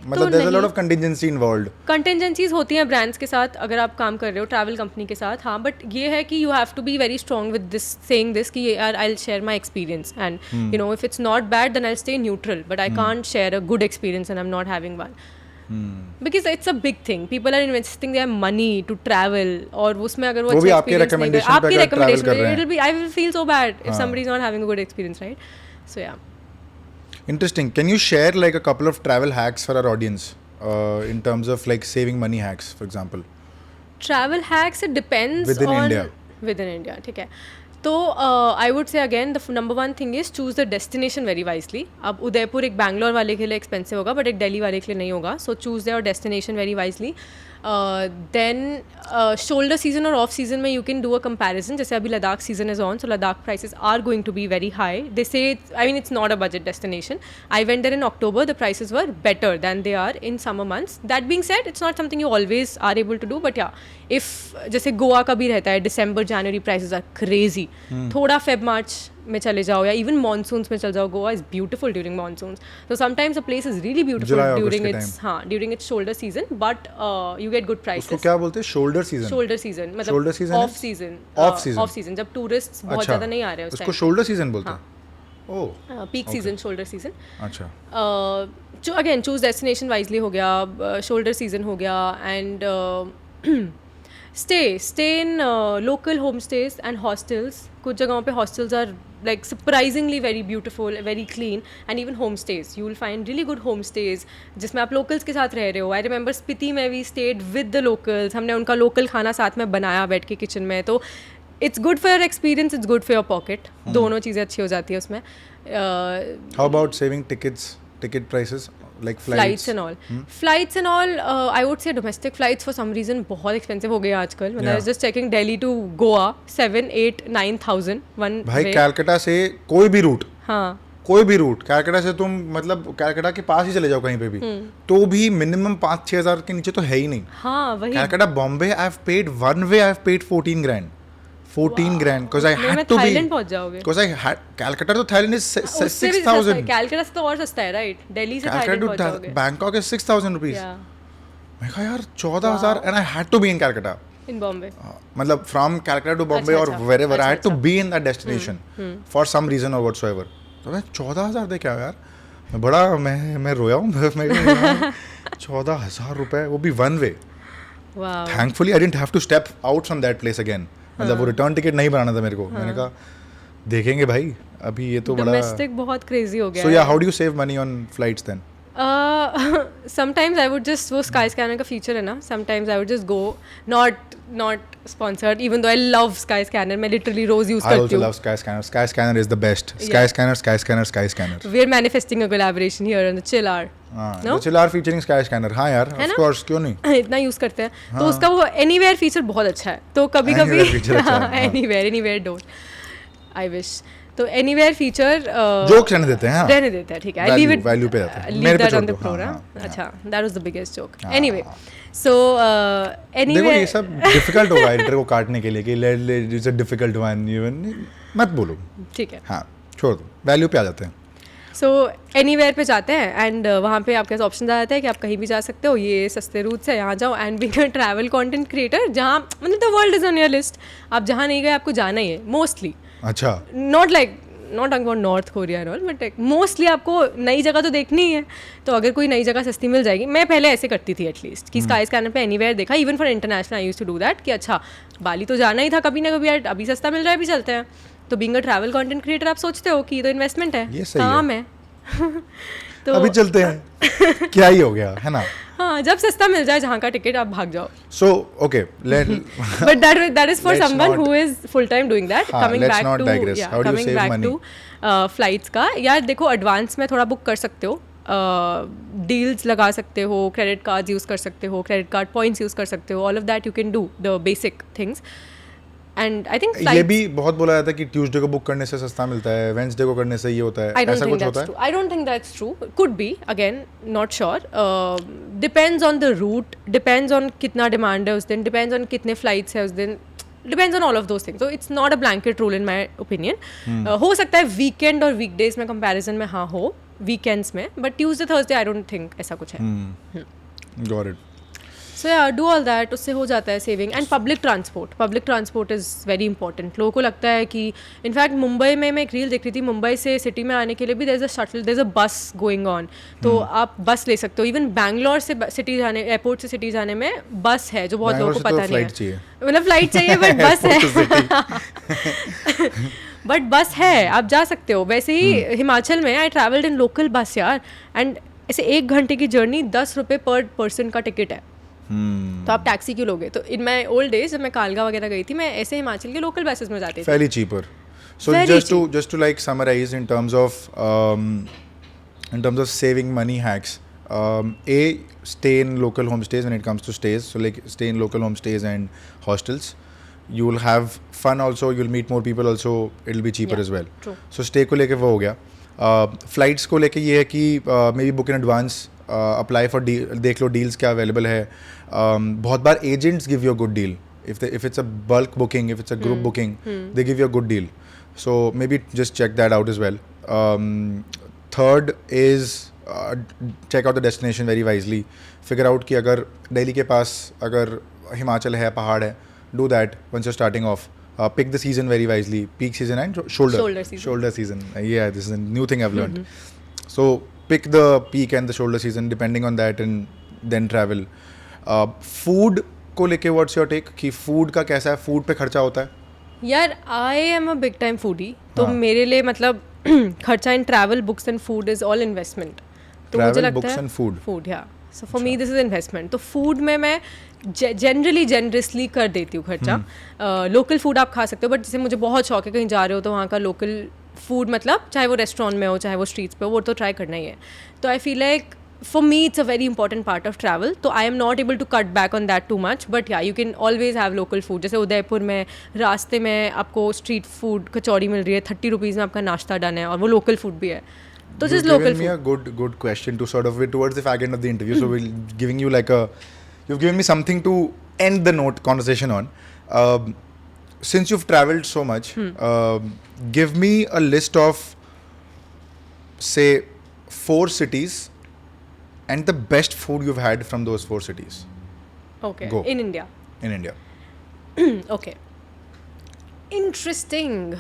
Speaker 1: मतलब there's a lot of contingency involved.
Speaker 2: Contingencies होती हैं brands के साथ अगर आप काम कर रहे हो ट्रैवल कंपनी के साथ. हाँ, बट ये है कि you have to be very strong with this saying this कि यार I'll share my experience and if it's not bad then I'll stay neutral, but I can't share a good experience and I'm not having one. Because it's a big thing. People are investing their money to travel और उसमें अगर वो अच्छा experience नहीं है, आपकी recommendation it'll be I will feel so bad if somebody is not having a good experience, right? So yeah.
Speaker 1: Interesting. Can you share like a couple of travel hacks for our audience in terms of like saving money hacks, for example?
Speaker 2: Travel hacks, it depends
Speaker 1: within
Speaker 2: on
Speaker 1: India.
Speaker 2: Within India, ठीक है. तो I would say again the number one thing is choose the destination very wisely. अब उदयपुर एक बैंगलोर वाले के लिए expensive होगा but एक दिल्ली वाले के लिए नहीं होगा. So choose their destination very wisely. Then shoulder season और ऑफ सीजन में you can do a comparison. जैसे अभी Ladakh season is on, so Ladakh prices are going to be very high. They say, I mean, it's not a budget destination. I went there in October, the prices were better than they are in summer months. That being said, it's not something you always are able to do, but yeah, if जैसे गोवा का भी रहता है, दिसंबर जनवरी prices are crazy. थोड़ा Feb March में चले जाओ या इवन मानसून्स में चले जाओ. Goa is beautiful during monsoons. So sometimes a place is really beautiful
Speaker 1: July, August
Speaker 2: during
Speaker 1: के
Speaker 2: its
Speaker 1: time.
Speaker 2: हाँ during its shoulder season, but you get good prices.
Speaker 1: उसको क्या बोलते हैं? Shoulder season.
Speaker 2: shoulder season मतलब
Speaker 1: Shoulder season
Speaker 2: off
Speaker 1: is?
Speaker 2: season.
Speaker 1: Off season.
Speaker 2: Off season जब tourists बहुत
Speaker 1: अच्छा,
Speaker 2: ज़्यादा नहीं आ रहे हैं उस
Speaker 1: उसको
Speaker 2: time.
Speaker 1: शोल्डर सीजन बोलते हैं. ओह,
Speaker 2: Peak season, shoulder season.
Speaker 1: अच्छा.
Speaker 2: Again, choose destination wisely हो गया, shoulder season हो गया, and stay in local homestays and hostels. कुछ जगहों पे hostels are like surprisingly very beautiful, very clean, and even homestays. You will find really good homestays जिसमें आप locals के साथ रह रहे हो. I remember Spiti में we stayed with the locals. हमने उनका local खाना साथ में बनाया बैठ के kitchen में. तो it's good for your experience, it's good for your pocket. दोनों चीज़ें अच्छी हो जाती है उसमें.
Speaker 1: How about saving ticket prices like
Speaker 2: flights and all. Flights and all, I would say domestic flights for some reason बहुत expensive हो गए हैं आजकल. When I was just checking Delhi to Goa, 7, 8, 9,000 one
Speaker 1: भाई
Speaker 2: way.
Speaker 1: कैलकाटा से कोई भी root,
Speaker 2: हाँ
Speaker 1: कोई भी रूट, कैलकाटा से तुम मतलब कैलकाटा के पास ही चले जाओ कहीं पे भी, तो भी मिनिमम 5-6 हज़ार के नीचे तो है ही नहीं.
Speaker 2: हाँ वही.
Speaker 1: Calcutta Bombay I have paid one way, I have paid 14 grand. 14 grand because I
Speaker 2: नहीं,
Speaker 1: had
Speaker 2: मैं
Speaker 1: to be,
Speaker 2: थाईलैंड पहुंच जाओगे.
Speaker 1: because I had Calcutta to Thailand is
Speaker 2: उससे भी सस्ता है.
Speaker 1: 6,000.
Speaker 2: कैलकाटा से तो और सस्ता है, राइट? दिल्ली से थाईलैंड पहुंच
Speaker 1: Calcutta
Speaker 2: जाओगे.
Speaker 1: to Bangkok is 6,000 rupees.
Speaker 2: Yeah,
Speaker 1: मैं कहा यार 14,000 and I had to be in Calcutta.
Speaker 2: in Bombay.
Speaker 1: मतलब from Calcutta to Bombay
Speaker 2: अच्छा,
Speaker 1: or wherever I had to
Speaker 2: अच्छा.
Speaker 1: be in that destination for some reason or whatsoever. तो मैं 14,000 दे क्या यार, मैं बड़ा मैं रोया हूँ. मैं 14,000 रुपए, वो भी one way.
Speaker 2: Wow.
Speaker 1: Thankfully I didn't have to step out from that place again. मतलब वो रिटर्न टिकट नहीं बनाना था मेरे को. मैंने कहा देखेंगे भाई, अभी ये तो बड़ा.
Speaker 2: डोमेस्टिक बहुत क्रेजी हो गया.
Speaker 1: So yeah, how do you save money on flights then?
Speaker 2: Sometimes I would just, वो स्काई स्कैनर का फीचर है ना, sometimes I would just go, not sponsored, even though I love sky scanner. मैं literally rose use
Speaker 1: I
Speaker 2: करती
Speaker 1: also
Speaker 2: हूँ.
Speaker 1: love Sky Scanner. Sky Scanner is the best. Sky
Speaker 2: Yeah.
Speaker 1: Scanner, Sky Scanner, Sky Scanner.
Speaker 2: We're manifesting a collaboration here on the chill hour.
Speaker 1: हाँ,
Speaker 2: No?
Speaker 1: the Chilar featuring Sky Scanner. हाँ यार,
Speaker 2: है
Speaker 1: of
Speaker 2: ना?
Speaker 1: course, क्यों नहीं?
Speaker 2: इतना use करते हैं. तो उसका वो एनीवेयर फीचर बहुत अच्छा है. तो कभी कभी
Speaker 1: Anywhere feature अच्छा है, हाँ.
Speaker 2: Anywhere don't, I wish. तो एनीवेयर फीचर
Speaker 1: जोक्स रहने देते हैं. हाँ.
Speaker 2: रहने देता है, ठीक है. आई लीव इट,
Speaker 1: Value पे जाते हैं.
Speaker 2: लीव
Speaker 1: मेरे पे
Speaker 2: दैट
Speaker 1: छोड़
Speaker 2: ऑन द
Speaker 1: दो. हाँ,
Speaker 2: प्रोग्राम.
Speaker 1: हाँ,
Speaker 2: अच्छा, that was the biggest joke.
Speaker 1: हाँ,
Speaker 2: एनीवे,
Speaker 1: हाँ.
Speaker 2: सो
Speaker 1: देखो
Speaker 2: एनीवेयर,
Speaker 1: ये सब डिफिकल्ट होगा एडिटर को काटने के लिए कि let it's a difficult one even. मत बोलो.
Speaker 2: ठीक है.
Speaker 1: हाँ, छोड़ दो. वैल्यू पे आ जाते हैं.
Speaker 2: सो एनीवेयर पे जाते हैं एंड वहाँ पे आपके पास ऑप्शन आ जाता है कि आप कहीं भी जा सकते हो. ये सस्ते रूट से यहाँ जाओ. And being a travel content creator, जहाँ मतलब the world is on your list, आप जहाँ नहीं गए आपको जाना ही है मोस्टली.
Speaker 1: अच्छा.
Speaker 2: Not talking about north Korea and all, but mostly आपको नई जगह तो देखनी ही है. तो अगर कोई नई जगह सस्ती मिल जाएगी, मैं पहले ऐसे करती थी एटलीस्ट कि स्काई स्कैनर पे एनीवेयर देखा, even for international I used to do that कि अच्छा बाली तो जाना ही था कभी ना कभी यार, अभी सस्ता मिल रहा है, अभी चलते हैं. तो being a travel content creator आप सोचते हो कि ये तो इन्वेस्टमेंट है,
Speaker 1: ये सही है.
Speaker 2: काम है. तो
Speaker 1: अभी चलते हैं. क्या ही हो गया है ना.
Speaker 2: हाँ, जब सस्ता मिल जाए जहाँ का टिकट आप भाग जाओ.
Speaker 1: So okay, let.
Speaker 2: But that is for
Speaker 1: Let's
Speaker 2: someone
Speaker 1: not-
Speaker 2: who is full time doing that.
Speaker 1: हाँ,
Speaker 2: Coming
Speaker 1: let's
Speaker 2: back
Speaker 1: not
Speaker 2: to
Speaker 1: digress. How do you
Speaker 2: coming
Speaker 1: save
Speaker 2: back
Speaker 1: money?
Speaker 2: to flights का, यार देखो advance में थोड़ा book कर सकते हो. Deals लगा सकते हो, क्रेडिट कार्ड यूज़ कर सकते हो, क्रेडिट कार्ड पॉइंट्स यूज़ कर सकते हो. All of that you can do the basic things. And I think
Speaker 1: ये भी बहुत बोला जाता है कि ट्यूसडे को बुक करने से सस्ता मिलता है, वेंसडे को करने से ये होता है.
Speaker 2: I don't
Speaker 1: ऐसा
Speaker 2: think
Speaker 1: कुछ होता
Speaker 2: that's
Speaker 1: है?
Speaker 2: true. I don't think that's true. Could be. Again, not sure. Depends on the route. Depends on कितना demand है उस दिन. Depends on कितने flights है उस दिन. Depends on all of those things. So it's not a blanket rule in my opinion. हो सकता है weekend और weekdays में comparison में हाँ हो, weekends में. But Tuesday, Thursday, I don't think ऐसा कुछ है.
Speaker 1: Got it.
Speaker 2: सो या डू ऑल दैट, उससे हो जाता है saving. And public transport is very important. लोगों को लगता है कि इनफैक्ट मुंबई में मैं एक रील देख रही थी, मुंबई से सिटी में आने के लिए भी there is a shuttle, there is a bus going on. तो आप बस ले सकते हो. इवन बैंगलोर से सिटी जाने, एयरपोर्ट से सिटी जाने में बस है, जो बहुत लोगों को पता नहीं है. मतलब फ्लाइट चाहिए बट बस है. बट बस है, आप जा सकते हो. वैसे ही हिमाचल में I travelled in local bus यार, एंड ऐसे 1 घंटे की जर्नी 10 रुपये पर पर्सन का टिकट है. तो आप टैक्सी क्यों लोगे? तो इन माई ओल्ड डेज जब मैं कालगा वगैरह गई थी, मैं ऐसे हिमाचल के लोकल बसेस में जाती थी.
Speaker 1: Fairly cheaper. So
Speaker 2: Very
Speaker 1: just to like summarize in terms of saving money hacks, A, stay in local homestays when it comes to stays. So like stay in local homestays and hostels. You will have fun also. You'll meet more people also. It'll be cheaper
Speaker 2: Yeah,
Speaker 1: as well.
Speaker 2: true.
Speaker 1: So stay को लेके वो हो गया. Flights को लेके ये है कि maybe book in advance. Apply for deal. देख लो deals क्या available है. बहुत बार agents give you a good deal. If it's a bulk booking, if it's a group booking, they give you a good deal. So maybe just check that out as well. Third is check out the destination very wisely. Figure out कि अगर दिल्ली के पास अगर हिमाचल है पहाड़ है, do that once you're starting off. Pick the season very wisely. Peak season and shoulder
Speaker 2: season.
Speaker 1: Shoulder season. Yeah, this is a new thing I've learned. So pick the peak and the shoulder season depending on that and then travel. Food को लेके what's your take कि food का कैसा है, food पे खर्चा होता है?
Speaker 2: यार I am a big time foodie, तो
Speaker 1: हाँ.
Speaker 2: मेरे लिए मतलब खर्चा इन travel, books and food is all investment. तो मुझे
Speaker 1: Travel,
Speaker 2: लगता
Speaker 1: books
Speaker 2: है
Speaker 1: and food.
Speaker 2: फूड, या so for me this is investment. तो फूड में मैं जनरली जेनरसली कर देती हूँ खर्चा. लोकल फूड आप खा सकते हो, बट जैसे मुझे बहुत शौक है कहीं जा रहे हो तो वहाँ का लोकल फूड, मतलब चाहे वो रेस्टोरेंट में हो चाहे वो स्ट्रीट्स पे हो, वो तो ट्राई करना ही है. तो I feel like for me it's a very important part of travel, so I am not able to cut back on that too much, but yeah, you can always have local food. जैसे उदयपुर में रास्ते में आपको street food कचौड़ी मिल रही है, 30 rupees में आपका नाश्ता डन है और वो लोकल फूड भी है. तो just local
Speaker 1: You've given me
Speaker 2: food.
Speaker 1: a good question to sort of towards the fag end of the interview. So we'll giving you like you've given me something to end the conversation on. Since you've traveled so much, give me a list of say 4 cities and the best food you've had from those 4 cities
Speaker 2: Okay.
Speaker 1: Go.
Speaker 2: In India.
Speaker 1: in India.
Speaker 2: Okay. Interesting.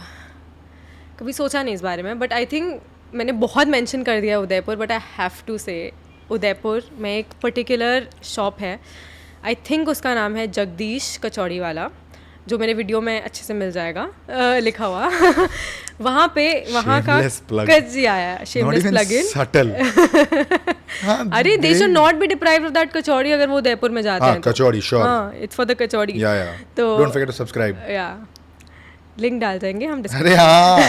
Speaker 2: कभी सोचा नहीं इस बारे में, but I think मैंने बहुत mention कर दिया Udaipur, but I have to say Udaipur में एक पर्टिकुलर शॉप है, आई थिंक उसका नाम है जगदीश कचौड़ी वाला, जो मेरे वीडियो में अच्छे से मिल जाएगा लिखा हुआ. वहाँ पे वहाँ का
Speaker 1: Shameless plug.
Speaker 2: कच्ची आया, shameless
Speaker 1: Not even
Speaker 2: plug in.
Speaker 1: subtle. हाँ,
Speaker 2: अरे they should not be deprived of that kachori अगर वो उदयपुर में जाते
Speaker 1: हाँ,
Speaker 2: हैं तो.
Speaker 1: कचौड़ी, sure.
Speaker 2: हाँ, it's for the kachori.
Speaker 1: Yeah.
Speaker 2: तो
Speaker 1: Don't forget to subscribe.
Speaker 2: या लिंक डाल देंगे हम
Speaker 1: अरे हाँ,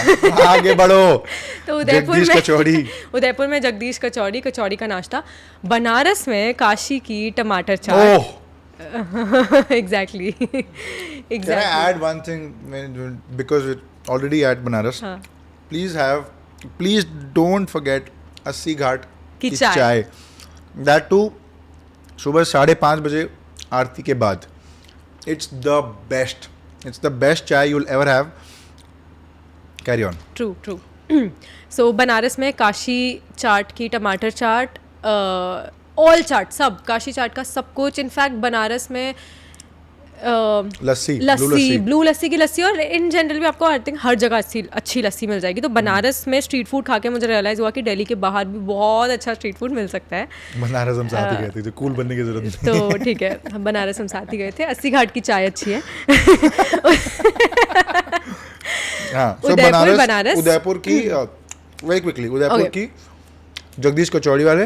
Speaker 1: आगे बढ़ो.
Speaker 2: तो उदयपुर
Speaker 1: जगदीश
Speaker 2: में
Speaker 1: कचौड़ी.
Speaker 2: उदयपुर में जगदीश कचौड़ी, कचौड़ी का नाश्ता. बनारस में काशी की टमाटर चाट.
Speaker 1: Oh.
Speaker 2: Exactly
Speaker 1: Can I
Speaker 2: exactly.
Speaker 1: add one thing because we're already at Banaras?
Speaker 2: हाँ.
Speaker 1: Please don't forget अस्सी घाट
Speaker 2: की
Speaker 1: की
Speaker 2: चाय.
Speaker 1: चाय. That too सुबह 5:30 बजे आरती के बाद. It's the best. It's the best chai you'll ever have. Carry on.
Speaker 2: True. So Banaras में काशी चाट की टमाटर चाट, ऑल चाट, सब काशी चाट का सब कुछ. इनफैक्ट बनारस में
Speaker 1: लस्सी,
Speaker 2: ब्लू लस्सी की लस्सी, और इन जनरल भी आपको आई थिंक हर जगह अच्छी लस्सी मिल जाएगी. तो बनारस में स्ट्रीट फूड खा के मुझे रियलाइज़ हुआ कि दिल्ली के बाहर भी बहुत अच्छा स्ट्रीट फूड मिल सकता है.
Speaker 1: बनारस हम साथ ही गए थे, तो कूल बनने की जरूरत नहीं.
Speaker 2: तो ठीक है, हम बनारस हम साथ ही गए थे. अस्सी घाट की चाय अच्छी है.
Speaker 1: हाँ, so
Speaker 2: बनारस.
Speaker 1: उदयपुर की वेरी क्विकली उदयपुर
Speaker 2: Okay.
Speaker 1: की जगदीश कचौड़ी वाले,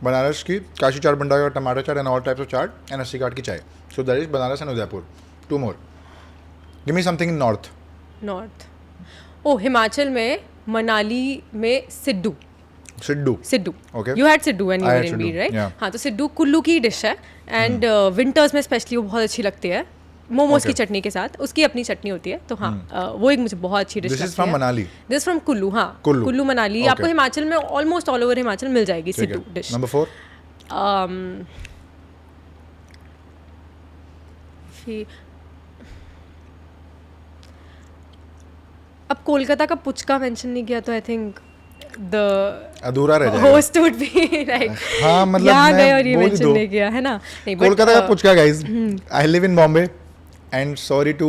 Speaker 1: बनारस की काशी चाट भंडार का टमाटर chaat and all types of chaat and Assi Ghat की चाय. So that is Banaras and Udaipur. 2 more. Give me something in north.
Speaker 2: Himachal में मनाली में siddu.
Speaker 1: Siddu. Okay.
Speaker 2: You had siddu when you
Speaker 1: I
Speaker 2: were
Speaker 1: had
Speaker 2: in
Speaker 1: siddu,
Speaker 2: Bir, right?
Speaker 1: yeah.
Speaker 2: हाँ, तो सिड्डू कुल्लू की डिश है, एंड विंटर्स में स्पेशली वो बहुत अच्छी लगती है मोमोज की
Speaker 1: Okay.
Speaker 2: चटनी के साथ. उसकी अपनी चटनी होती है, तो हाँ, वो एक मुझे बहुत अच्छी डिश
Speaker 1: दिस
Speaker 2: लगती
Speaker 1: इज फ्रॉम
Speaker 2: है.
Speaker 1: मनाली.
Speaker 2: This from Kullu. हाँ,
Speaker 1: कुल्लू.
Speaker 2: मनाली.
Speaker 1: Okay.
Speaker 2: आपको हिमाचल में ऑलमोस्ट ऑल ओवर हिमाचल मिल जाएगी
Speaker 1: ठीक
Speaker 2: सिड्डू
Speaker 1: है.
Speaker 2: डिश.
Speaker 1: नंबर 4.
Speaker 2: अब कोलकाता का पुचका मेंशन नहीं किया तो आई थिंक द
Speaker 1: अधूरा रह जाएगा.
Speaker 2: होस्ट वुड बी लाइक
Speaker 1: हाँ, मतलब
Speaker 2: यहाँ
Speaker 1: मैं
Speaker 2: गए और ये
Speaker 1: बोल ही
Speaker 2: मेंशन
Speaker 1: दो.
Speaker 2: नहीं किया है ना. नहीं, but,
Speaker 1: कोलकाता का puchka guys. I live in Bombay and sorry to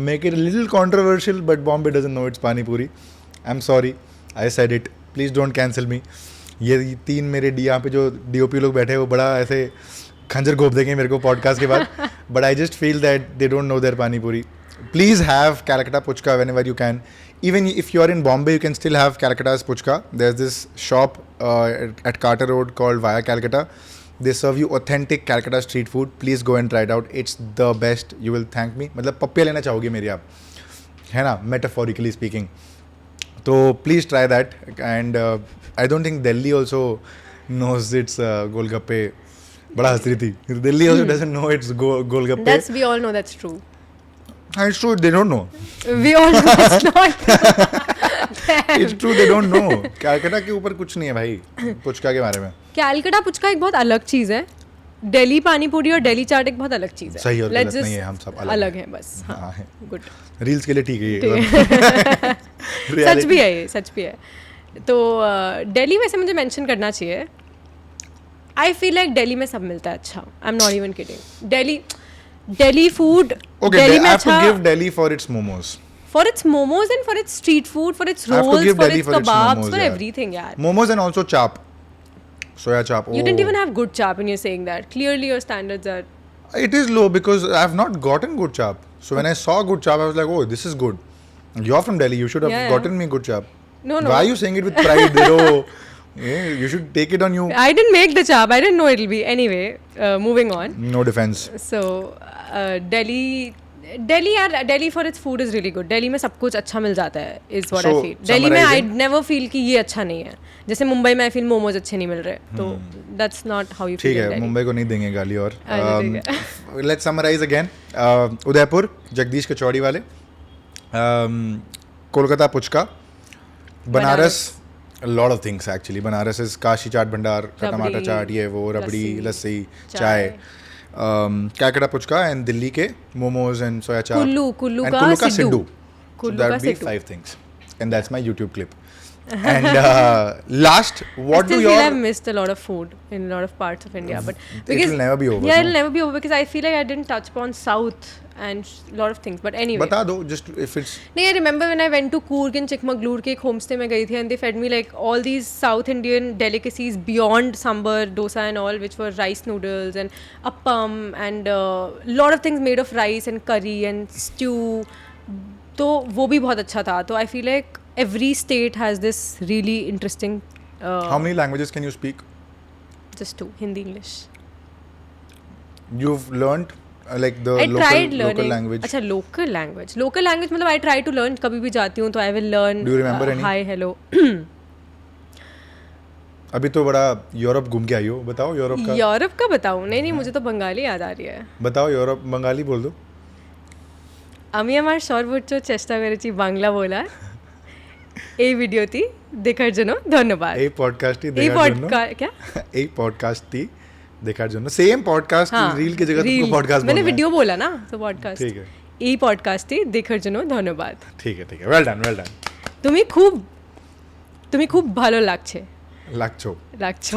Speaker 1: make it a little controversial but Bombay doesn't know its pani puri. I am sorry, I said it. Please don't cancel me. ये 3 मेरे यहाँ पे जो डीओपी लोग बैठे हैं वो बड़ा ऐसे खंजर घोप देंगे मेरे को पॉडकास्ट के बाद. But I just feel that they don't know their pani puri. Please have Calcutta Puchka whenever you can. Even if you're in Bombay, you can still have Calcutta's Puchka. There's this shop at Carter Road called Via Calcutta. They serve you authentic Calcutta street food. Please go and try it out. It's the best. You will thank me. मतलब पप्पिया लेना चाहोगे मेरी आप, है ना, metaphorically speaking. तो please try that. And I don't think Delhi also knows it's golgappe. बड़ा हंस रही थी. Delhi also doesn't know it's golgappe.
Speaker 2: That's, we all know that's true.
Speaker 1: And it's true, they don't know.
Speaker 2: We all know that's not true.
Speaker 1: It's true, they don't know. Calcutta के ऊपर कुछ नहीं है भाई पुचका के बारे में.
Speaker 2: कैलकाटा पुचका एक बहुत अलग चीज़ है. दिल्ली पानी पूरी और दिल्ली चाट एक बहुत अलग चीज़ है.
Speaker 1: सही और
Speaker 2: Let's
Speaker 1: गलत
Speaker 2: just-
Speaker 1: नहीं है, हम सब
Speaker 2: अलग है बस.
Speaker 1: हाँ
Speaker 2: हाँ,
Speaker 1: है.
Speaker 2: गुड.
Speaker 1: रील्स के लिए ठीक है ये.
Speaker 2: सच
Speaker 1: Reality-
Speaker 2: भी है ये, सच भी है. तो दिल्ली वैसे मुझे मेंशन करना चाहिए. आई फील लाइक दिल्ली में सब मिलता है अच्छा. I am not even kidding. Delhi food
Speaker 1: Okay,
Speaker 2: Delhi
Speaker 1: I
Speaker 2: में
Speaker 1: have to
Speaker 2: अच्छा
Speaker 1: give Delhi for its momos.
Speaker 2: for its momos and for its street food, for its
Speaker 1: I have to
Speaker 2: rolls,
Speaker 1: give
Speaker 2: for
Speaker 1: Delhi
Speaker 2: its
Speaker 1: for its
Speaker 2: kebabs,
Speaker 1: momos,
Speaker 2: for
Speaker 1: यार.
Speaker 2: everything yaar.
Speaker 1: Momos and also chap. Soya chap.
Speaker 2: You didn't
Speaker 1: Oh.
Speaker 2: even have good chap and you're saying that. Clearly your standards are
Speaker 1: It is low because I have not gotten good chap. So when I saw good chap, I was like, oh, this is good. You're from Delhi. You should have
Speaker 2: Yeah,
Speaker 1: gotten me good chap.
Speaker 2: No.
Speaker 1: Why are you saying it with pride? Yeah, you should take it on you.
Speaker 2: I didn't make the chap. I didn't know it'll be. Anyway, moving on.
Speaker 1: No defense.
Speaker 2: So, Delhi for its food is really good. Delhi में सब कुछ अच्छा मिल जाता है is what I
Speaker 1: So,
Speaker 2: feel. Delhi में I
Speaker 1: summarizing-
Speaker 2: never feel कि ये अच्छा नहीं है. जैसे मुंबई में I feel मोमोज अच्छे नहीं मिल रहे. तो that's not how you feel
Speaker 1: ठीक
Speaker 2: in
Speaker 1: है
Speaker 2: Delhi.
Speaker 1: मुंबई को नहीं देंगे गाली और
Speaker 2: ठीक
Speaker 1: let's summarise again. Udaipur Jagdish kachori वाले, Kolkata puchka, Banaras lot of things actually. Banaras is Kashi Chaat Bhandar, tamatar
Speaker 2: रबड़ी,
Speaker 1: चाट, ये वो, रबड़ी,
Speaker 2: लस्सी,
Speaker 1: लस्सी, चाय. कैलकाटा पुचका एंड दिल्ली के मोमोज एंड सोया चाप.
Speaker 2: कुल्लू
Speaker 1: and
Speaker 2: का सिड्डू.
Speaker 1: So
Speaker 2: कुल्लू
Speaker 1: that
Speaker 2: का
Speaker 1: would be
Speaker 2: siddu.
Speaker 1: 5 things. And that's my YouTube clip. And last, what
Speaker 2: I
Speaker 1: do
Speaker 2: still
Speaker 1: your...
Speaker 2: feel I've missed a lot of food in a lot of parts of India, but
Speaker 1: It will never be over.
Speaker 2: yeah,
Speaker 1: no?
Speaker 2: it'll never be over because I feel like I didn't touch upon South and a lot of things. But anyway,
Speaker 1: बता दो, just if it's...
Speaker 2: I remember when I went to Coorg in Chikmagalur के एक homestay में गई थी and they fed me like all these South Indian delicacies beyond sambar, dosa and all, which were rice noodles and appam and lot of things made of rice and curry and stew. तो वो भी बहुत अच्छा था. तो I feel like every state has this really interesting
Speaker 1: How many languages can you speak?
Speaker 2: just two, Hindi, English.
Speaker 1: You've learned like the
Speaker 2: I tried
Speaker 1: local
Speaker 2: learning.
Speaker 1: language.
Speaker 2: अच्छा local language मतलब I try to learn. कभी भी जाती हूँ तो I will learn.
Speaker 1: Do you remember any?
Speaker 2: Hi, hello.
Speaker 1: अभी तो बड़ा यूरोप घूम के आई हो, बताओ यूरोप का.
Speaker 2: यूरोप का बताऊँ? नहीं मुझे तो बंगाली याद आ रही है.
Speaker 1: बताओ यूरोप बंगाली बोल दो.
Speaker 2: আমি আমার সর্বোচ্চ চেষ্টা করেছি বাংলা বলার. এই ভিডিওটি দেখার জন্য ধন্যবাদ.
Speaker 1: এই পডকাস্টটি
Speaker 2: এই
Speaker 1: দেখার জন্য
Speaker 2: क्या
Speaker 1: এই পডকাস্টটি দেখার জন্য সেম পডকাস্ট রিল की जगह तुमको पॉडकास्ट
Speaker 2: मैंने
Speaker 1: बोलना है.
Speaker 2: ভিডিও बोला ना तो पॉडकास्ट.
Speaker 1: ठीक है.
Speaker 2: এই পডকাস্টটি দেখার জন্য ধন্যবাদ.
Speaker 1: ठीक है वेल डन
Speaker 2: তুমি খুব ভালো লাগছে.
Speaker 1: লাগছো.
Speaker 2: লাগছো.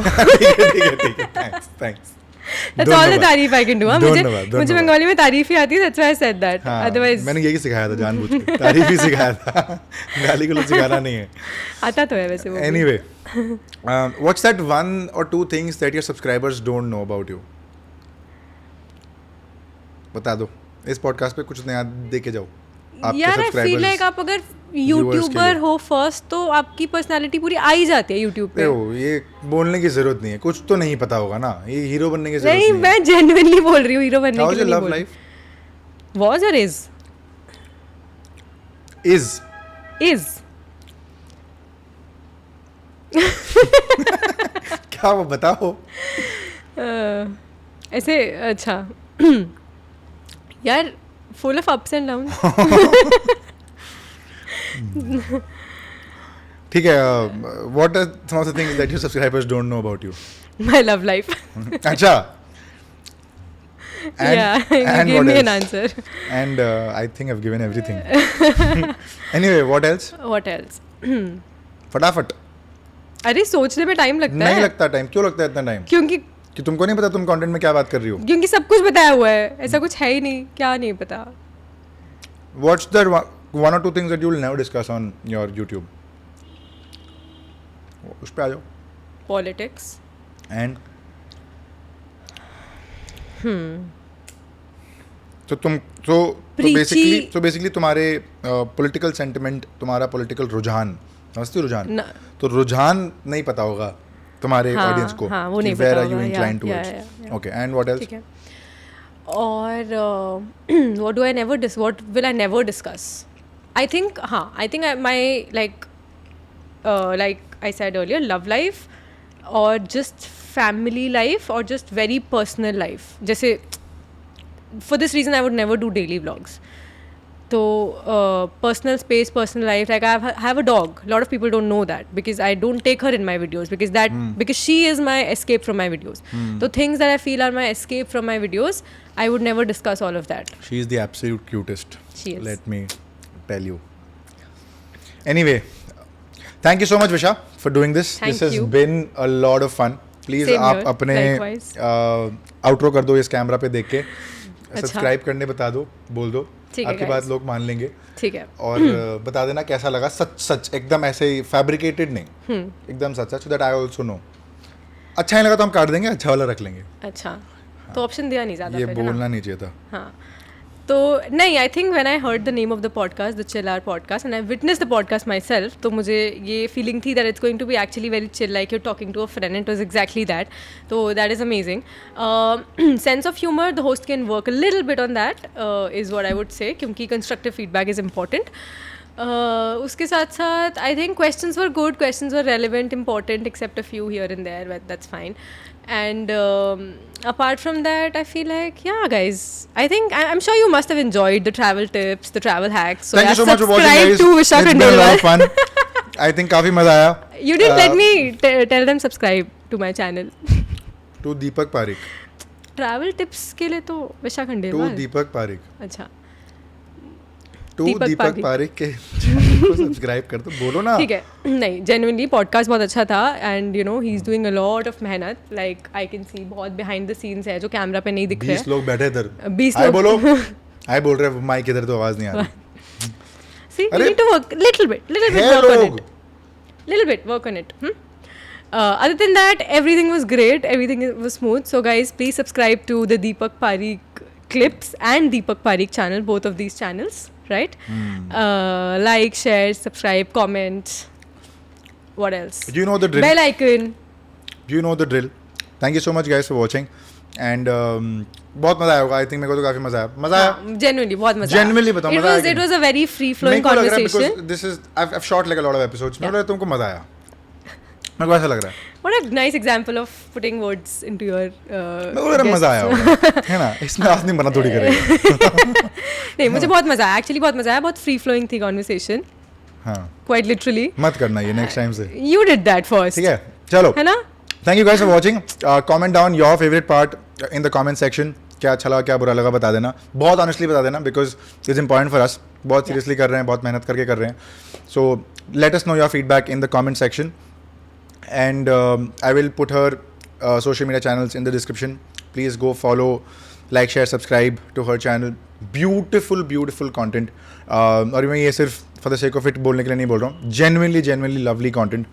Speaker 1: ठीक है थैंक्स.
Speaker 2: That's all the तारीफ I can do. हाँ मुझे
Speaker 1: धन्यवाद.
Speaker 2: बंगाली में तारीफ ही आती है. That's why I said that.
Speaker 1: हाँ,
Speaker 2: Otherwise
Speaker 1: मैंने यही सिखाया था जानबूझ के. तारीफ ही सिखाया था. गाली को सिखाना नहीं है.
Speaker 2: आता तो है वैसे वो.
Speaker 1: Anyway, what's that one or two things that your subscribers don't know about you? बता दो. इस पॉडकास्ट पे कुछ नया दे के जाओ. आपके
Speaker 2: यार आई फील
Speaker 1: subscribers.
Speaker 2: लाइक आप अगर
Speaker 1: के
Speaker 2: यूट्यूबर
Speaker 1: लिए.
Speaker 2: हो फर्स्ट तो आपकी पर्सनालिटी पूरी आ ही जाती है यूट्यूब पे.
Speaker 1: देखो ये बोलने की जरूरत नहीं है. कुछ तो नहीं पता होगा ना. ये हीरो बनने की जरूरत
Speaker 2: नहीं
Speaker 1: नहीं है.
Speaker 2: मैं जेन्युइनली बोल रही हूँ हीरो बनने
Speaker 1: How's
Speaker 2: के लिए
Speaker 1: your
Speaker 2: नहीं
Speaker 1: love
Speaker 2: बोल रही.
Speaker 1: life?
Speaker 2: Was or is?
Speaker 1: Is. क्या वो बताओ.
Speaker 2: ऐसे अच्छा यार full of ups and down.
Speaker 1: ठीक है. What are some of the things that your subscribers don't know about you?
Speaker 2: My love life.
Speaker 1: अच्छा.
Speaker 2: Yeah, you
Speaker 1: and
Speaker 2: gave
Speaker 1: what
Speaker 2: me an
Speaker 1: else?
Speaker 2: answer.
Speaker 1: And I think I've given everything. Anyway, what else?
Speaker 2: What else?
Speaker 1: फटाफट.
Speaker 2: अरे सोचने में time लगता
Speaker 1: नहीं
Speaker 2: है.
Speaker 1: लगता time. क्यों लगता है इतना टाइम?
Speaker 2: क्योंकि
Speaker 1: कि तुमको नहीं पता तुम कंटेंट में क्या बात कर रही हो.
Speaker 2: क्योंकि सब कुछ बताया हुआ है. ऐसा कुछ है ही नहीं. क्या नहीं पता.
Speaker 1: What's the one or two things that you will never discuss on your YouTube? उस पे आ जाओ.
Speaker 2: Politics.
Speaker 1: And तो तुम तो बेसिकली तुम्हारे पॉलिटिकल सेंटिमेंट, तुम्हारा पॉलिटिकल रुझान, समझती हो रुझान?
Speaker 2: ना.
Speaker 1: तो रुझान नहीं पता होगा तुम्हारे
Speaker 2: हाँ,
Speaker 1: ऑडियंस को.
Speaker 2: हाँ, वो नहीं
Speaker 1: वेयर
Speaker 2: पता
Speaker 1: आर यू
Speaker 2: होगा.
Speaker 1: Inclined
Speaker 2: Yeah,
Speaker 1: towards.
Speaker 2: yeah.
Speaker 1: Okay and what else?
Speaker 2: ठीक है. और what will I never discuss? I think my like I said earlier, love life और जस्ट फैमिली लाइफ और जस्ट वेरी पर्सनल लाइफ. जैसे for this reason I would never do daily vlogs. So personal space, personal life, like I have a dog. A lot of people don't know that because I don't take her in my videos because she is my escape from my videos. So things that I feel are my escape from my videos, I would never discuss all of that.
Speaker 1: She is the absolute cutest.
Speaker 2: She is.
Speaker 1: Let me tell you. Anyway, thank you so much Visha for doing this.
Speaker 2: Thank
Speaker 1: This has
Speaker 2: you.
Speaker 1: been a lot of fun. Please
Speaker 2: Same
Speaker 1: आप
Speaker 2: here.
Speaker 1: अपने
Speaker 2: Likewise.
Speaker 1: Outro कर दो इस camera पे देख के.
Speaker 2: अच्छा.
Speaker 1: Subscribe करने बता दो, बोल दो.
Speaker 2: ठीक है,
Speaker 1: आपकी
Speaker 2: guys.
Speaker 1: बात लोग मान लेंगे.
Speaker 2: ठीक है.
Speaker 1: और बता देना कैसा लगा. सच एकदम ऐसे ही फैब्रिकेटेड नहीं, एकदम सच so that I also know. अच्छा नहीं लगा तो हम काट देंगे, अच्छा वाला रख लेंगे.
Speaker 2: अच्छा, तो ऑप्शन दिया नहीं ज़्यादा.
Speaker 1: ये
Speaker 2: फिर, है ना?
Speaker 1: बोलना नहीं चाहिए था.
Speaker 2: हाँ, तो नहीं, I think when I heard the name of the podcast, the chill hour podcast, and I witness the podcast myself, तो मुझे ये फीलिंग थी that it's going to be actually very chill, like you're talking to a friend. It was exactly that. तो that is amazing. Sense of humour, the host can work a little bit on that, is what I would say, क्योंकि constructive feedback is important. उसके साथ साथ I think questions were good, questions were relevant, important, except a few here and there, but that's fine. And apart from that, I feel like, yeah, guys, I'm sure you must have enjoyed the travel tips, the travel hacks. So
Speaker 1: Thank you so much for watching,
Speaker 2: subscribe
Speaker 1: guys.
Speaker 2: to Visha
Speaker 1: It's been a lot of
Speaker 2: Khandelwal.
Speaker 1: fun. I think काफी मजा आया.
Speaker 2: You didn't let me tell them subscribe to my channel.
Speaker 1: To Deepak Pareek.
Speaker 2: Travel tips के लिए तो विशा
Speaker 1: To
Speaker 2: Khandelwal.
Speaker 1: दीपक पारिक.
Speaker 2: अच्छा,
Speaker 1: To
Speaker 2: दीपक
Speaker 1: दीपक
Speaker 2: पारिक.
Speaker 1: पारिक के channel को सब्सक्राइब कर दो. बोलो ना.
Speaker 2: ठीक है. नहीं, genuinely पॉडकास्ट बहुत अच्छा था, and you know he is doing a lot of मेहनत. लाइक आई कैन सी बहुत बिहाइंड द सीन्स है जो कैमरा पे नहीं दिख रहे
Speaker 1: 20 लोग बैठे इधर.
Speaker 2: 20
Speaker 1: हाय
Speaker 2: लोग.
Speaker 1: बोलो. हाय बोल रहे हैं, माइक इधर तो आवाज नहीं आ रही.
Speaker 2: See, you
Speaker 1: अरे,
Speaker 2: need to work little bit
Speaker 1: है
Speaker 2: work on
Speaker 1: लोग.
Speaker 2: it. Little bit work on it. Other than that, everything was great. Everything was smooth. So guys, please subscribe to the Deepak Parikh clips and Deepak Parikh channel, both of these channels, right? Like, share, subscribe, comment. What else?
Speaker 1: You know the drill.
Speaker 2: Bell icon.
Speaker 1: You know the drill. Thank you so much guys for watching. And बहुत मजा आया होगा. I think मेरे को तो काफी मजा आया. मजा आया.
Speaker 2: Genuinely, बहुत मजा आया.
Speaker 1: Genuinely बताओ, मजा आया कि
Speaker 2: It was a very free flowing
Speaker 1: मेरे को लग रहा है
Speaker 2: conversation.
Speaker 1: because this is I've shot like a lot of episodes. मेरे को लग रहा है तुमको मजा आया. मेरे को ऐसा लग रहा है.
Speaker 2: What a nice example of putting words into your.
Speaker 1: मेरे को लग रहा है मजा आया होगा. है ना. इसमें आज नहीं बना थोड़ी करेगा.
Speaker 2: नहीं, मुझे बहुत मजा आया. एक्चुअली बहुत मजा आया. बहुत फ्री फ्लोइंग थी कॉन्वर्सेशन.
Speaker 1: हाँ.
Speaker 2: Quite literally.
Speaker 1: मत करना ये नेक्स्ट टाइम से.
Speaker 2: You did that first.
Speaker 1: ठीक है. चलो.
Speaker 2: है ना.
Speaker 1: Thank you guys for watching. Comment down your favorite part in the comment section. क्या अच्छा लगा, क्या बुरा लगा, बता देना. बहुत honestly बता देना because it's important for us. बहुत seriously कर रहे हैं, बहुत मेहनत करके कर रहे हैं. So let us know your feedback in the comment section. And I will put her social media channels in the description. Please go follow, like, share, subscribe to her channel. Beautiful content. और मैं ये सिर्फ for the sake of it बोलने के लिए नहीं बोल रहा हूँ. Genuinely lovely content.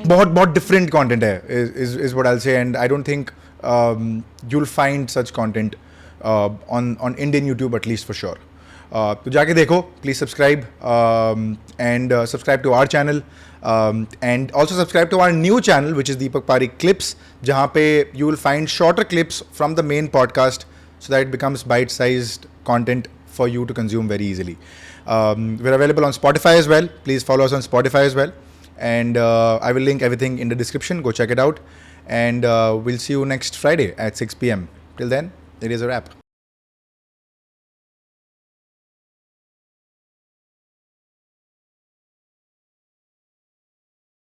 Speaker 1: बहुत different content है is what I'll say, and I don't think you'll find such content on Indian YouTube at least for sure. तो जाके देखो, please subscribe and subscribe to our channel and also subscribe to our new channel which is Deepak Parikh Clips, जहाँ पे you will find shorter clips from the main podcast so that it becomes bite-sized content for you to consume very easily. We're available on Spotify as well. Please follow us on Spotify as well. And I will link everything in the description. Go check it out. And we'll see you next Friday at 6 p.m. Till then, it is a wrap.